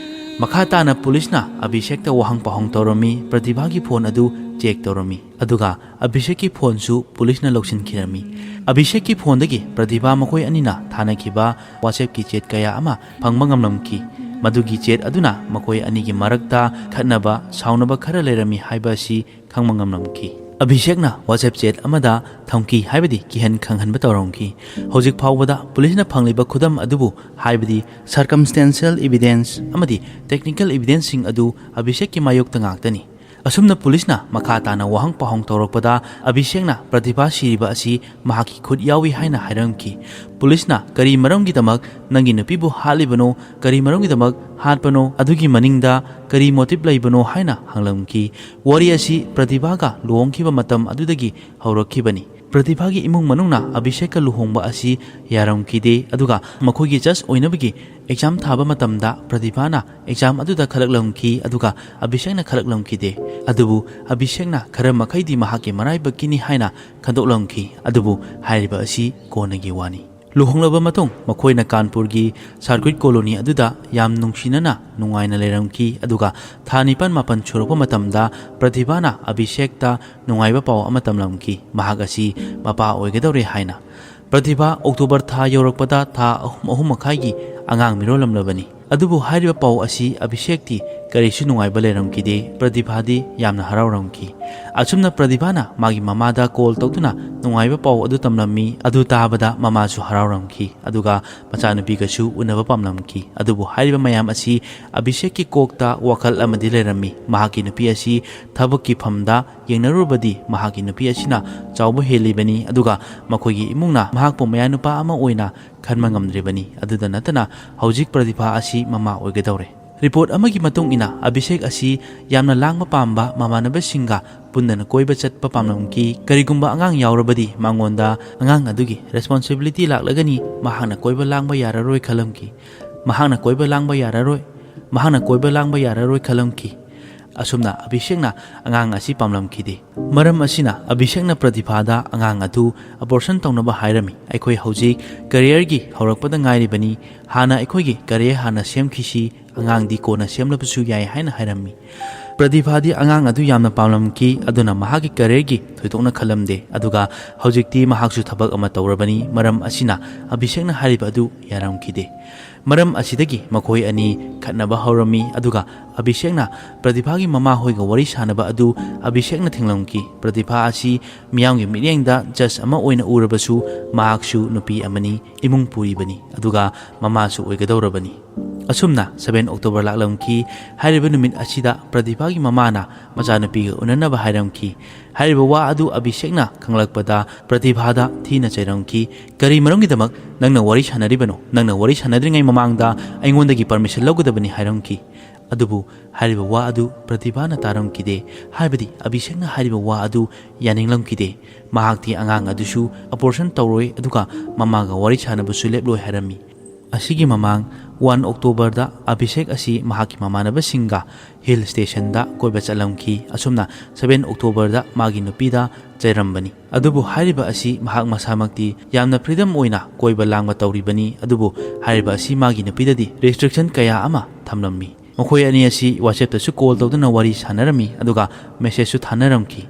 Speaker 1: ꯃꯈꯥ ꯇꯥꯅ ꯄꯨꯂꯤꯁꯅ ꯑꯚꯤꯁꯦꯛꯇ ꯋꯥꯍꯪ ꯄꯥꯎꯍꯪ ꯇꯧꯔꯝꯃꯤ, ꯄ꯭ꯔꯇꯤꯚꯥꯒꯤ ꯐꯣꯟ ꯑꯗꯨ ꯆꯦꯛ ꯇꯧꯔꯝꯃꯤ, ꯑꯗꯨꯒ ꯑꯚꯤꯁꯦꯛꯀꯤ ꯐꯣꯟꯁꯨ ꯄꯨꯂꯤꯁꯅ ꯂꯧꯁꯤꯟꯈꯤꯔꯝꯃꯤ꯫ ꯑꯚꯤꯁꯦꯛꯀꯤ ꯐꯣꯟꯗꯒꯤ ꯄ꯭ꯔꯇꯤꯚꯥ ꯃꯈꯣꯏ ꯑꯅꯤꯅ ꯊꯥꯅꯈꯤꯕ ꯋꯥꯆꯦꯞꯀꯤ ꯆꯦꯠ ꯀꯌꯥ ꯑꯃ ꯐꯪꯕ ꯉꯝꯂꯝꯈꯤ꯫ ꯃꯗꯨꯒꯤ ꯆꯦꯠ ꯑꯗꯨꯅ ꯃꯈꯣꯏ ꯑꯅꯤꯒꯤ ꯃꯔꯛꯇ ꯈꯠꯅꯕ, ꯁꯥꯎꯅꯕ ꯈꯔ ꯂꯩꯔꯝꯃꯤ ꯍꯥꯏꯕ ꯑꯁꯤ ꯈꯪꯕ ꯉꯝꯂꯝꯈꯤ꯫ ꯑꯚꯤꯁꯦꯛꯅ ꯋꯥꯆꯦꯞ ꯆꯦꯠ ꯑꯃꯗ ꯊꯝꯈꯤ, ꯍꯥꯏꯕꯗꯤ ꯀꯤꯍꯟ ꯈꯪꯍꯟꯕ ꯇꯧꯔꯝꯈꯤ꯫ ꯍꯧꯖꯤꯛ ꯐꯥꯎꯕꯗ ꯄꯨꯂꯤꯁꯅ ꯐꯪꯂꯤꯕ ꯈꯨꯗꯝ ꯑꯗꯨꯕꯨ, ꯍꯥꯏꯕꯗꯤ ꯁꯔꯀꯝꯁꯇꯦꯟꯁꯤꯌꯦꯜ ꯏꯕꯤꯗꯦꯟꯁ ꯑꯃꯗꯤ ꯇꯦꯛꯅꯤꯀꯦꯜ ꯏꯕꯤꯗꯦꯟꯁꯁꯤꯡ ꯑꯗꯨ ꯑꯚꯤꯁꯦꯛꯀꯤ ꯃꯥꯌꯣꯛꯇ ꯉꯥꯛꯇꯅꯤ꯫ ꯑꯁꯨꯝꯅ ꯄꯨꯂꯤꯁꯅ ꯃꯈꯥ ꯇꯥꯅ ꯋꯥꯍꯪ ꯄꯥꯎꯍꯪ ꯇꯧꯔꯛꯄꯗ ꯑꯚꯤꯁꯦꯛꯅ ꯄ꯭ꯔꯇꯤꯚꯥ ꯁꯤꯔꯤꯕ ꯑꯁꯤ ꯃꯍꯥꯛꯀꯤ ꯈꯨꯠ ꯌꯥꯎꯏ ꯍꯥꯏꯅ ꯍꯥꯏꯔꯝꯈꯤ꯫ ꯄꯨꯂꯤꯁꯅ ꯀꯔꯤ ꯃꯔꯝꯒꯤꯗꯃꯛ ꯅꯪꯒꯤ ꯅꯨꯄꯤꯕꯨ ꯍꯥꯠꯂꯤꯕꯅꯣ, ꯀꯔꯤ ꯃꯔꯝꯒꯤꯗꯃꯛ ꯍꯥꯠꯄꯅꯣ, ꯑꯗꯨꯒꯤ ꯃꯅꯤꯡꯗ ꯀꯔꯤ ꯃꯣꯇꯤꯕ ꯂꯩꯕꯅꯣ ꯍꯥꯏꯅ ꯍꯪꯂꯝꯈꯤ꯫ ꯋꯥꯔꯤ ꯑꯁꯤ ꯄ꯭ꯔꯇꯤꯚꯥꯒ ꯂꯨꯍꯣꯡꯈꯤꯕ ꯃꯇꯝ ꯑꯗꯨꯗꯒꯤ ꯍꯧꯔꯛꯈꯤꯕꯅꯤ꯫ ꯄ꯭ꯔꯇꯤꯚꯥꯒꯤ ꯏꯃꯨꯡ ꯃꯅꯨꯡꯅ ꯑꯚꯤꯁꯦꯛꯀ ꯂꯨꯍꯣꯡꯕ ꯑꯁꯤ ꯌꯥꯔꯝꯈꯤꯗꯦ ꯑꯗꯨꯒ ꯃꯈꯣꯏꯒꯤ ꯖꯁ ꯑꯣꯏꯅꯕꯒꯤ ꯑꯦꯛꯖꯥꯝ ꯊꯥꯕ ꯃꯇꯝꯗ ꯄ꯭ꯔꯇꯤꯚꯥꯅ ꯑꯦꯛꯖꯥꯝ ꯑꯗꯨꯗ ꯈꯜꯂꯛꯂꯝꯈꯤ ꯑꯗꯨꯒ ꯑꯚꯤꯁꯦꯛꯅ ꯈꯜꯂꯛꯂꯝꯈꯤꯗꯦ ꯑꯗꯨꯕꯨ ꯑꯚꯤꯁꯦꯛꯅ ꯈꯔ ꯃꯈꯩꯗꯤ ꯃꯍꯥꯛꯀꯤ ꯃꯔꯥꯏꯕꯛꯀꯤꯅꯤ ꯍꯥꯏꯅ ꯈꯟꯗꯣꯛꯂꯝꯈꯤ ꯑꯗꯨꯕꯨ ꯍꯥꯏꯔꯤꯕ ꯑꯁꯤ ꯀꯣꯟꯅꯒꯤ ꯋꯥꯅꯤ ꯂꯨꯍꯣꯡꯂꯕ ꯃꯇꯨꯡ ꯃꯈꯣꯏꯅ ꯀꯥꯟꯄꯨꯔꯒꯤ ꯁꯥꯔꯀ꯭ꯋꯤꯠ ꯀꯣꯂꯣꯅꯤ ꯑꯗꯨꯗ ꯌꯥꯝ ꯅꯨꯡꯁꯤꯅꯅ ꯅꯨꯡꯉꯥꯏꯅ ꯂꯩꯔꯝꯈꯤ ꯑꯗꯨꯒ ꯊꯥ 9-10 ꯁꯨꯔꯛꯄ ꯃꯇꯝꯗ ꯄ꯭ꯔꯇꯤꯚꯥꯅ ꯑꯚꯤꯁꯦꯛꯇ ꯅꯨꯡꯉꯥꯏꯕ ꯄꯥꯎ ꯑꯃ ꯇꯝꯂꯝꯈꯤ ꯃꯍꯥꯛ ꯑꯁꯤ ꯃꯄꯥ ꯑꯣꯏꯒꯗꯧꯔꯦ ꯍꯥꯏꯅ ꯄ꯭ꯔꯇꯤꯚꯥ ꯑꯣꯛꯇꯣꯕꯔ ꯊꯥ ꯌꯧꯔꯛꯄꯗ ꯊꯥ 3.5 ꯑꯉꯥꯡ ꯃꯤꯔꯣꯜꯂꯝꯂꯕꯅꯤ ꯑꯗꯨꯕꯨ ꯍꯥꯏꯔꯤꯕ ꯄꯥꯎ ꯑꯁꯤ ꯑꯚꯤꯁꯦꯛꯇꯤ ꯀꯔꯤꯁꯨ ꯅꯨꯡꯉꯥꯏꯕ ꯂꯩꯔꯝꯈꯤꯗꯦ ꯄ꯭ꯔꯇꯤꯚꯥꯗꯤ ꯌꯥꯝꯅ ꯍꯔꯥꯎꯔꯝꯈꯤ ꯑꯁꯨꯝꯅ ꯄ꯭ꯔꯇꯤꯚꯥꯅ ꯃꯥꯒꯤ ꯃꯃꯥꯗ ꯀꯣꯜ ꯇꯧꯗꯨꯅ ꯅꯨꯡꯉꯥꯏꯕ ꯄꯥꯎ ꯑꯗꯨ ꯇꯝꯂꯝꯃꯤ ꯑꯗꯨ ꯇꯥꯕꯗ ꯃꯃꯥꯁꯨ ꯍꯔꯥꯎꯔꯝꯈꯤ ꯑꯗꯨꯒ ꯃꯆꯥꯅꯨꯄꯤꯒꯁꯨ ꯎꯅꯕ ꯄꯥꯝꯂꯝꯈꯤ ꯑꯗꯨꯕꯨ ꯍꯥꯏꯔꯤꯕ ꯃꯌꯥꯝ ꯑꯁꯤ ꯑꯚꯤꯁꯦꯛꯀꯤ ꯀꯣꯛꯇ ꯋꯥꯈꯜ ꯑꯃꯗꯤ ꯂꯩꯔꯝꯃꯤ ꯃꯍꯥꯛꯀꯤ ꯅꯨꯄꯤ ꯑꯁꯤ ꯊꯕꯛꯀꯤ ꯐꯝꯗ ꯌꯦꯡꯅꯔꯨꯕꯗꯤ ꯃꯍꯥꯛꯀꯤ ꯅꯨꯄꯤ ꯑꯁꯤꯅ ꯆꯥꯎꯕ ꯍꯦꯜꯂꯤꯕꯅꯤ ꯑꯗꯨꯒ ꯃꯈꯣꯏꯒꯤ ꯏꯃꯨꯡꯅ ꯃꯍꯥꯛꯄꯨ ꯃꯌꯥꯅꯨꯄꯥ ꯑꯃ ꯑꯣꯏꯅ ꯈꯟꯕ ꯉꯝꯗ꯭ꯔꯤꯕꯅꯤ ꯑꯗꯨꯗ ꯅꯠꯇꯅ ꯍꯧꯖꯤꯛ ꯄ꯭ꯔꯇꯤꯚꯥ ꯑꯁꯤ ꯃꯃꯥ ꯑꯣꯏꯒꯗꯧꯔꯦ ꯔꯤꯄꯣꯔꯠ ꯑꯃꯒꯤ ꯃꯇꯨꯡ ꯏꯟꯅ ꯑꯚꯤꯁꯦꯛ ꯑꯁꯤ ꯌꯥꯝꯅ ꯂꯥꯡꯕ ꯄꯥꯝꯕ ꯃꯃꯥꯟꯅꯕꯁꯤꯡꯒ ꯄꯨꯟꯗꯅ ꯀꯣꯏꯕ ꯆꯠꯄ ꯄꯥꯝꯂꯝꯈꯤ ꯀꯔꯤꯒꯨꯝꯕ ꯑꯉꯥꯡ ꯌꯥꯎꯔꯕꯗꯤ ꯃꯉꯣꯟꯗ ꯑꯉꯥꯡ ꯑꯗꯨꯒꯤ ꯔꯦꯁꯄꯣꯟꯁꯤꯕꯤꯂꯤꯇꯤ ꯂꯥꯛꯂꯒꯅꯤ ꯃꯍꯥꯛꯅ ꯀꯣꯏꯕ ꯂꯥꯡꯕ ꯌꯥꯔꯔꯣꯏ ꯈꯜꯂꯝꯈꯤ ꯑꯁꯨꯝꯅ ꯑꯚꯤꯁꯦꯛꯅ ꯑꯉꯥꯡ ꯑꯁꯤ ꯄꯥꯝꯂꯝꯈꯤꯗꯦ ꯃꯔꯝ ꯑꯁꯤꯅ ꯑꯚꯤꯁꯦꯛꯅ ꯄ꯭ꯔꯇꯤꯚꯥꯗ ꯑꯉꯥꯡ ꯑꯗꯨ ꯑꯕꯣꯔꯁꯟ ꯇꯧꯅꯕ ꯍꯥꯏꯔꯝꯃꯤ ꯑꯩꯈꯣꯏ ꯍꯧꯖꯤꯛ ꯀꯦꯔꯤꯌꯔꯒꯤ ꯍꯧꯔꯛꯄꯗ ꯉꯥꯏꯔꯤꯕꯅꯤ ꯍꯥꯟꯅ ꯑꯩꯈꯣꯏꯒꯤ ꯀꯦꯔꯤꯌꯔ ꯍꯥꯟꯅ ꯁꯦꯝꯈꯤꯁꯤ ꯑꯉꯥꯡꯗꯤ ꯀꯣꯟꯅ ꯁꯦꯝꯂꯕꯁꯨ ꯌꯥꯏ ꯍꯥꯏꯅ ꯍꯥꯏꯔꯝꯃꯤ ꯄ꯭ꯔꯇꯤꯚꯥꯗꯤ ꯑꯉꯥꯡ ꯑꯗꯨ ꯌꯥꯝꯅ ꯄꯥꯝꯂꯝꯈꯤ ꯑꯗꯨꯅ ꯃꯍꯥꯛꯀꯤ ꯀꯦꯔꯤꯌꯔꯒꯤ ꯊꯣꯏꯗꯣꯛꯅ ꯈꯜꯂꯝꯗꯦ ꯑꯗꯨꯒ ꯍꯧꯖꯤꯛꯇꯤ ꯃꯍꯥꯛꯁꯨ ꯊꯕꯛ ꯑꯃ ꯇꯧꯔꯕꯅꯤ ꯃꯔꯝ ꯑꯁꯤꯅ ꯑꯚꯤꯁꯦꯛꯅ ꯍꯥꯏꯔꯤꯕ ꯑꯗꯨ ꯌꯥꯔꯝꯈꯤꯗꯦ ꯃꯔꯝ ꯑꯁꯤꯗꯒꯤ ꯃꯈꯣꯏ ꯑꯅꯤ ꯈꯠꯅꯕ ꯍꯧꯔꯝꯃꯤ ꯑꯗꯨꯒ ꯑꯚꯤꯁꯦꯛꯅ ꯄ꯭ꯔꯇꯤꯚꯥꯒꯤ ꯃꯃꯥ ꯍꯣꯏꯒ ꯋꯥꯔꯤ ꯁꯥꯅꯕ ꯑꯗꯨ ꯑꯚꯤꯁꯦꯛꯅ ꯊꯤꯡꯂꯝꯈꯤ ꯄ꯭ꯔꯇꯤꯚꯥ ꯑꯁꯤ ꯃꯤꯌꯥꯝꯒꯤ ꯃꯤꯠꯌꯦꯡꯗ ꯖꯁ ꯑꯃ ꯑꯣꯏꯅ ꯎꯔꯕꯁꯨ ꯃꯍꯥꯛꯁꯨ ꯅꯨꯄꯤ ꯑꯃꯅꯤ ꯏꯃꯨꯡ ꯄꯨꯔꯤꯕꯅꯤ ꯑꯗꯨꯒ ꯃꯃꯥꯁꯨ ꯑꯣꯏꯒꯗꯧꯔꯕꯅꯤ ꯑꯁꯨꯝꯅ 7 ꯑꯣꯛꯇꯣꯕꯔ ꯂꯥꯛꯂꯝꯈꯤ ꯍꯥꯏꯔꯤꯕ ꯅꯨꯃꯤꯠ ꯑꯁꯤꯗ ꯄ꯭ꯔꯇꯤꯚꯥꯒꯤ ꯃꯃꯥꯅ ꯃꯆꯥꯅꯨꯄꯤꯒ ꯎꯅꯅꯕ ꯍꯥꯏꯔꯝꯈꯤ ꯍꯥꯏꯔꯤꯕ ꯋꯥ ꯑꯗꯨ ꯑꯚꯤꯁꯦꯛꯅ ꯈꯪꯂꯛꯄꯗ ꯄ꯭ꯔꯇꯤꯚꯥꯗ ꯊꯤꯅ ꯆꯩꯔꯝꯈꯤ ꯀꯔꯤ ꯃꯔꯝꯒꯤꯗꯃꯛ ꯅꯪꯅ ꯋꯥꯔꯤ ꯁꯥꯟꯅꯔꯤꯕꯅꯣ ꯅꯪꯅ ꯋꯥꯔꯤ ꯁꯥꯟꯅꯗ꯭ꯔꯤꯉꯩ ꯃꯃꯥꯡꯗ ꯑꯩꯉꯣꯟꯗꯒꯤ ꯄꯔꯃꯤꯁꯟ ꯂꯧꯒꯗꯕꯅꯤ ꯍꯥꯏꯔꯝꯈꯤ ꯑꯗꯨꯕꯨ ꯍꯥꯏꯔꯤꯕ ꯋꯥ ꯑꯗꯨ ꯄ꯭ꯔꯇꯤꯚꯥꯅ ꯇꯥꯔꯝꯈꯤꯗꯦ ꯍꯥꯏꯕꯗꯤ ꯑꯚꯤꯁꯦꯛꯅ ꯍꯥꯏꯔꯤꯕ ꯋꯥ ꯑꯗꯨ ꯌꯥꯅꯤꯡꯂꯝꯈꯤꯗꯦ ꯃꯍꯥꯛꯇꯤ ꯑꯉꯥꯡ ꯑꯗꯨꯁꯨ ꯑꯕꯣꯔꯁꯟ ꯇꯧꯔꯣꯏ ꯑꯗꯨꯒ ꯃꯃꯥꯒ ꯋꯥꯔꯤ ꯁꯥꯟꯅꯕꯁꯨ ꯂꯦꯞꯂꯣꯏ ꯍꯥꯏꯔꯝꯃꯤ ꯑꯁꯤꯒꯤ ꯃꯃꯥꯡ 1 ꯑꯣꯛꯇꯣꯕꯔꯗ ꯑꯚꯤꯁꯦꯛ ꯑꯁꯤ ꯃꯍꯥꯛꯀꯤ ꯃꯃꯥꯟꯅꯕꯁꯤꯡꯒ ꯍꯤꯜ ꯁ꯭ꯇꯦꯁꯟꯗ ꯀꯣꯏꯕ ꯆꯠꯂꯝꯈꯤ ꯑꯁꯨꯝꯅ 7 ꯑꯣꯛꯇꯣꯕꯔꯗ ꯃꯥꯒꯤ ꯅꯨꯄꯤꯗ ꯆꯩꯔꯝꯕꯅꯤ ꯑꯗꯨꯕꯨ ꯍꯥꯏꯔꯤꯕ ꯑꯁꯤ ꯃꯍꯥꯛ ꯃꯁꯥꯃꯛꯇꯤ ꯌꯥꯝꯅ ꯐ꯭रीडम ꯑꯣꯏꯅ ꯀꯣꯏꯕ ꯂꯥꯡꯕ ꯇꯧꯔꯤꯕꯅꯤ ꯑꯗꯨꯕꯨ ꯍꯥꯏꯔꯤꯕ ꯑꯁꯤ ꯃꯥꯒꯤ ꯅꯨꯄꯤꯗꯗꯤ ꯔꯦꯁꯇ꯭ꯔꯤꯛꯁꯟ ꯀꯌꯥ ꯑꯃ ꯊꯝꯂꯝꯃꯤ ꯃꯈꯣꯏ ꯑꯅꯤ ꯑꯁꯤ WhatsAppꯇꯁꯨ ꯀꯣꯜ ꯇꯧꯗꯨꯅ ꯋꯥꯔꯤ ꯁꯥꯟꯅꯔꯝꯃꯤ ꯑꯗꯨꯒ ꯃꯦꯁꯦꯖꯁꯨ ꯊꯥꯅꯔꯝꯈꯤ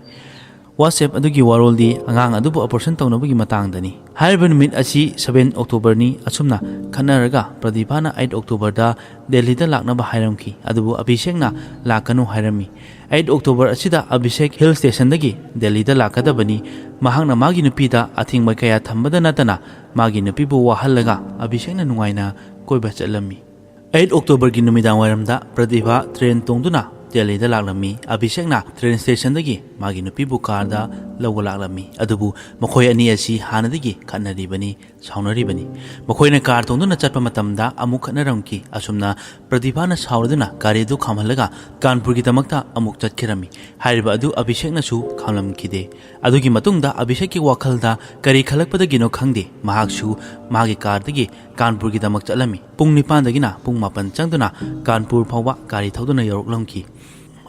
Speaker 1: WhatsApp ꯑꯗꯨꯒꯤ ꯋꯥꯔꯣꯜꯗꯤ ꯑꯉꯥꯡ ꯑꯗꯨꯕꯨ ꯑꯕꯣꯔꯁꯟ ꯇꯧꯅꯕꯒꯤ ꯃꯇꯥꯡꯗꯅꯤ ꯍꯥꯏꯔꯤꯕ ꯅꯨꯃꯤꯠ ꯑꯁꯤ 7 ꯑꯣꯛꯇꯣꯕꯔꯅꯤ ꯑꯁꯨꯝꯅ ꯈꯟꯅꯔꯒ ꯄ꯭ꯔꯇꯤꯚꯥꯅ 8 ꯑꯣꯛꯇꯣꯕꯔꯗ ꯗꯦꯜꯂꯤꯗ ꯂꯥꯛꯅꯕ ꯍꯥꯏꯔꯝꯈꯤ ꯑꯗꯨꯕꯨ ꯑꯚꯤꯁꯦꯛꯅ ꯂꯥꯛꯀꯅꯨ ꯍꯥꯏꯔꯝꯃꯤ 8 ꯑꯣꯛꯇꯣꯕꯔ ꯑꯁꯤꯗ ꯑꯚꯤꯁꯦꯛ ꯍꯤꯜ ꯁ꯭ꯇꯦꯁꯟꯗꯒꯤ ꯗꯦꯜꯂꯤꯗ ꯂꯥꯛꯀꯗꯕꯅꯤ ꯃꯍꯥꯛꯅ ꯃꯥꯒꯤ ꯅꯨꯄꯤꯗ ꯑꯊꯤꯡꯕ ꯀꯌా ꯊꯝꯕꯗ ꯅꯠꯇꯅ ꯃꯥꯒꯤ ꯅꯨꯄꯤꯕꯨ ꯋꯥꯍꯜꯂꯒ ꯑꯚꯤꯁꯦꯛꯅ ꯅꯨꯡꯉꯥꯏꯅ ꯀꯣꯏꯕ ꯆꯠꯂꯝꯃꯤ 8 ꯑꯣꯛꯇꯣꯕꯔꯒꯤ ꯅꯨꯃꯤꯗꯥꯡꯋꯥꯏꯔꯝꯗ ꯄ꯭ꯔꯇꯤꯚꯥ ꯇ꯭ꯔꯦꯟ ꯇꯣꯡꯗꯨꯅ ꯗꯦꯜꯂꯤꯗ ꯂꯥꯛꯂꯝꯃꯤ ꯑꯚꯤꯁꯦꯛꯅ ꯇ꯭ꯔꯦꯟ ꯁ꯭ꯇꯦꯁꯟꯗꯒꯤ ꯃꯥꯒꯤ ꯅꯨꯄꯤꯕु ꯀꯥꯔꯗ ꯂꯧꯕ ꯂꯥꯛꯂꯝꯃꯤ ꯑꯗꯨꯕꯨ ꯃꯈꯣꯏ ꯑꯅꯤ ꯑꯁꯤ ꯍꯥꯟꯅꯗꯒꯤ ꯈꯠꯅꯔꯤꯕꯅꯤ ꯁꯥꯎꯅꯔꯤꯕꯅꯤ ꯃꯈꯣꯏꯅ ꯀꯥꯔ ꯇꯣꯡꯗꯨꯅ ꯆꯠꯄ ꯃꯇꯝꯗ ꯑꯃꯨꯛ ꯈꯠꯅꯔꯝꯈꯤ ꯑꯁꯨꯝꯅ ꯄ꯭ꯔꯇꯤꯚꯥꯅ ꯁꯥꯎꯔꯗꯨꯅ ꯒꯥꯔꯤ ꯑꯗꯨ ꯈꯥꯝꯍꯜꯂꯒ ꯀꯥꯟꯄꯨꯔꯒꯤꯗꯃꯛꯇ ꯑꯃꯨꯛ ꯆꯠꯈꯤꯔꯝꯃꯤ ꯍꯥꯏꯔꯤꯕ ꯑꯗꯨ ꯑꯚꯤꯁꯦꯛꯅꯁꯨ ꯈꯪꯂꯝꯈꯤꯗꯦ ꯑꯗꯨꯒꯤ ꯃꯇꯨꯡꯗ ꯑꯚꯤꯁꯦꯛꯀꯤ ꯋꯥꯈꯜꯗ ꯀꯔꯤ ꯈꯜꯂꯛꯄꯗꯒꯤꯅꯣ ꯈꯪꯗꯦ ꯃꯍꯥꯛꯁꯨ ꯃꯥꯒꯤ ꯀꯥꯔꯗꯒꯤ ꯀꯥꯟꯄꯨꯔꯒꯤꯗꯃꯛ ꯆꯠꯂꯝꯃꯤ ꯄꯨꯡ 9ꯗꯒꯤꯅ ꯄꯨꯡ 9 ꯆꯪꯗꯨꯅ ꯀꯥꯟꯄꯨꯔ ꯐꯥꯎꯕ ꯒꯥꯔꯤ ꯊꯧꯗꯨꯅ ꯌꯧꯔꯛꯂꯝꯈꯤ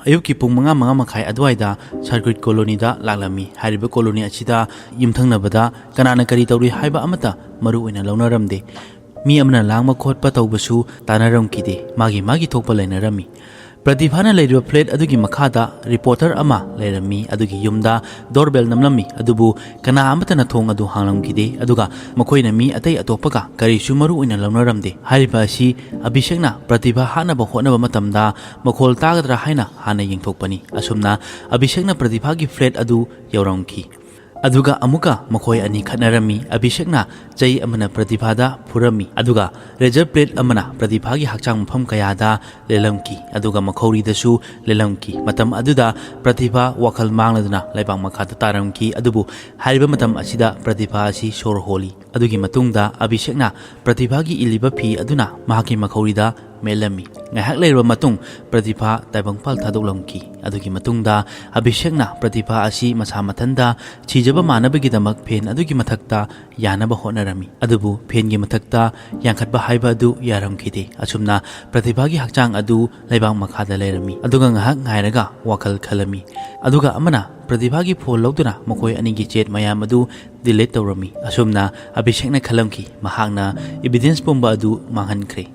Speaker 1: ꯑꯌꯨꯛꯀꯤ ꯄꯨꯡ 5:30 ꯑꯗꯨꯋꯥꯏꯗ ꯁꯥꯔꯀ꯭ꯋꯤꯠ ꯀꯣꯂꯣꯅꯤꯗ ꯂꯥꯛꯂꯝꯃꯤ ꯍꯥꯏꯔꯤꯕ ꯀꯣꯂꯣꯅꯤ ꯑꯁꯤꯗ ꯌꯨꯝꯊꯪꯅꯕꯗ ꯀꯅꯥꯅ ꯀꯔꯤ ꯇꯧꯔꯤ ꯍꯥꯏꯕ ꯑꯃꯠꯇ ꯃꯔꯨ ꯑꯣꯏꯅ ꯂꯧꯅꯔꯝꯗꯦ ꯃꯤ ꯑꯃꯅ ꯂꯥꯡꯕ ꯈꯣꯠꯄ ꯇꯧꯕꯁꯨ ꯇꯥꯅꯔꯝꯈꯤꯗꯦ ꯃꯥꯒꯤ ꯊꯣꯛꯄ ꯂꯩꯅꯔꯝꯃꯤ ꯄ꯭ꯔꯇꯤꯚꯥꯅ ꯂꯩꯔꯤꯕ ꯐ꯭ꯂꯦꯠ ꯑꯗꯨꯒꯤ ꯃꯈꯥꯗ ꯔꯤꯄꯣꯔꯇꯔ ꯑꯃ ꯂꯩꯔꯝꯃꯤ ꯑꯗꯨꯒꯤ ꯌꯨꯝꯗ ꯗꯣꯔꯕꯦꯜ ꯅꯝꯂꯝꯃꯤ ꯑꯗꯨꯕꯨ ꯀꯅꯥ ꯑꯃꯠꯇꯅ ꯊꯣꯡ ꯑꯗꯨ ꯍꯥꯡꯂꯝꯈꯤꯗꯦ ꯑꯗꯨꯒ ꯃꯈꯣꯏꯅ ꯃꯤ ꯑꯇꯩ ꯑꯇꯣꯞꯄꯒ ꯀꯔꯤꯁꯨ ꯃꯔꯨ ꯑꯣꯏꯅ ꯂꯧꯅꯔꯝꯗꯦ ꯍꯥꯏꯔꯤꯕ ꯑꯁꯤ ꯑꯚꯤꯁꯦꯛꯅ ꯄ꯭ꯔꯇꯤꯚꯥ ꯍꯥꯠꯅꯕ ꯍꯣꯠꯅꯕ ꯃꯇꯝꯗ ꯃꯈꯣꯜ ꯇꯥꯒꯗ꯭ꯔꯥ ꯍꯥꯏꯅ ꯍꯥꯟꯅ ꯌꯦꯡꯊꯣꯛꯄꯅꯤ ꯑꯁꯨꯝꯅ ꯑꯚꯤꯁꯦꯛꯅ ꯄ꯭ꯔꯇꯤꯚꯥꯒꯤ ꯐ꯭ꯂꯦꯠ ꯑꯗꯨ ꯌꯧꯔꯝꯈꯤ ꯑꯗꯨꯒ ꯑꯃꯨꯛꯀ ꯃꯈꯣꯏ ꯑꯅꯤ ꯈꯠꯅꯔꯝꯃꯤ ꯑꯚꯤꯁꯦꯛꯅ ꯆꯩ ꯑꯃꯅ ꯄ꯭ꯔꯇꯤꯚꯥꯗ ꯐꯨꯔꯝꯃꯤ ꯑꯗꯨꯒ ꯔꯦꯖꯔ ꯄ꯭ꯂꯦꯠ ꯑꯃꯅ ꯄ꯭ꯔꯇꯤꯚꯥꯒꯤ ꯍꯛꯆꯥꯡ ꯃꯐꯝ ꯀꯌꯥꯗ ꯂꯦꯜꯂꯝꯈꯤ ꯑꯗꯨꯒ ꯃꯈꯧꯔꯤꯗꯁꯨ ꯂꯦꯜꯂꯝꯈꯤ ꯃꯇꯝ ꯑꯗꯨꯗ ꯄ꯭ꯔꯇꯤꯚꯥ ꯋꯥꯈꯜ ꯃꯥꯡꯂꯗꯨꯅ ꯂꯩꯕꯥꯛ ꯃꯈꯥꯗ ꯇꯥꯔꯝꯈꯤ ꯑꯗꯨꯕꯨ ꯍꯥꯏꯔꯤꯕ ꯃꯇꯝ ꯑꯁꯤꯗ ꯄ꯭ꯔꯇꯤꯚꯥ ꯑꯁꯤ ꯁꯣꯔ ꯍꯣꯜꯂꯤ ꯑꯗꯨꯒꯤ ꯃꯇꯨꯡꯗ ꯑꯚꯤꯁꯦꯛꯅ ꯄ꯭ꯔꯇꯤꯚꯥꯒꯤ ꯏꯜꯂꯤꯕ ꯐꯤ ꯑꯗꯨꯅ ꯃꯍꯥꯛꯀꯤ ꯃꯈꯧꯔꯤꯗ ꯃꯦꯜꯂꯝꯃꯤ꯫ ꯉꯥꯏꯍꯥꯛ ꯂꯩꯔꯕ ꯃꯇꯨꯡ ꯄ꯭ꯔꯇꯤꯚꯥ ꯇꯥꯏꯕꯪꯄꯥꯜ ꯊꯥꯗꯣꯛꯂꯝꯈꯤ꯫ ꯑꯗꯨꯒꯤ ꯃꯇꯨꯡꯗ ꯑꯚꯤꯁꯦꯛꯅ ꯄ꯭ꯔꯇꯤꯚꯥ ꯑꯁꯤ ꯃꯁꯥ ꯃꯊꯟꯇ ꯁꯤꯖꯕ ꯃꯥꯟꯅꯕꯒꯤꯗꯃꯛ ꯐꯦꯟ ꯑꯗꯨꯒꯤ ꯃꯊꯛꯇ ꯌꯥꯅꯕ ꯍꯣꯠꯅꯔꯝꯃꯤ꯫ ꯑꯗꯨꯕꯨ ꯐꯦꯟꯒꯤ ꯃꯊꯛꯇ ꯌꯥꯡꯈꯠꯄ ꯍꯥꯏꯕ ꯑꯗꯨ ꯌꯥꯔꯝꯈꯤꯗꯦ꯫ ꯑꯁꯨꯝꯅ ꯄ꯭ꯔꯇꯤꯚꯥꯒꯤ ꯍꯛꯆꯥꯡ ꯑꯗꯨ ꯂꯩꯕꯥꯛ ꯃꯈꯥꯗ ꯂꯩꯔꯝꯃꯤ꯫ ꯑꯗꯨꯒ ꯉꯥꯏꯍꯥꯛ ꯉꯥꯏꯔꯒ ꯋꯥꯈꯜ ꯈꯜꯂꯝꯃꯤ꯫ ꯑꯗꯨꯒ ꯑꯃꯅ ꯄ꯭ꯔꯇꯤꯚꯥꯒꯤ ꯐꯣꯟ ꯂꯧꯗꯨꯅ ꯃꯈꯣꯏ ꯑꯅꯤꯒꯤ ꯆꯦꯠ ꯃꯌꯥꯝ ꯑꯗꯨ ꯗꯤꯂꯤꯠ ꯇꯧꯔꯝꯃꯤ꯫ ꯑꯁꯨꯝꯅ ꯑꯚꯤꯁꯦꯛꯅ ꯈꯜꯂꯝꯈꯤ ꯃꯍꯥꯛꯅ ꯏꯕꯤꯗꯦꯟꯁ ꯄꯨꯝꯕ ꯑꯗꯨ ꯃꯥꯡꯍꯟꯈ꯭ꯔꯦ꯫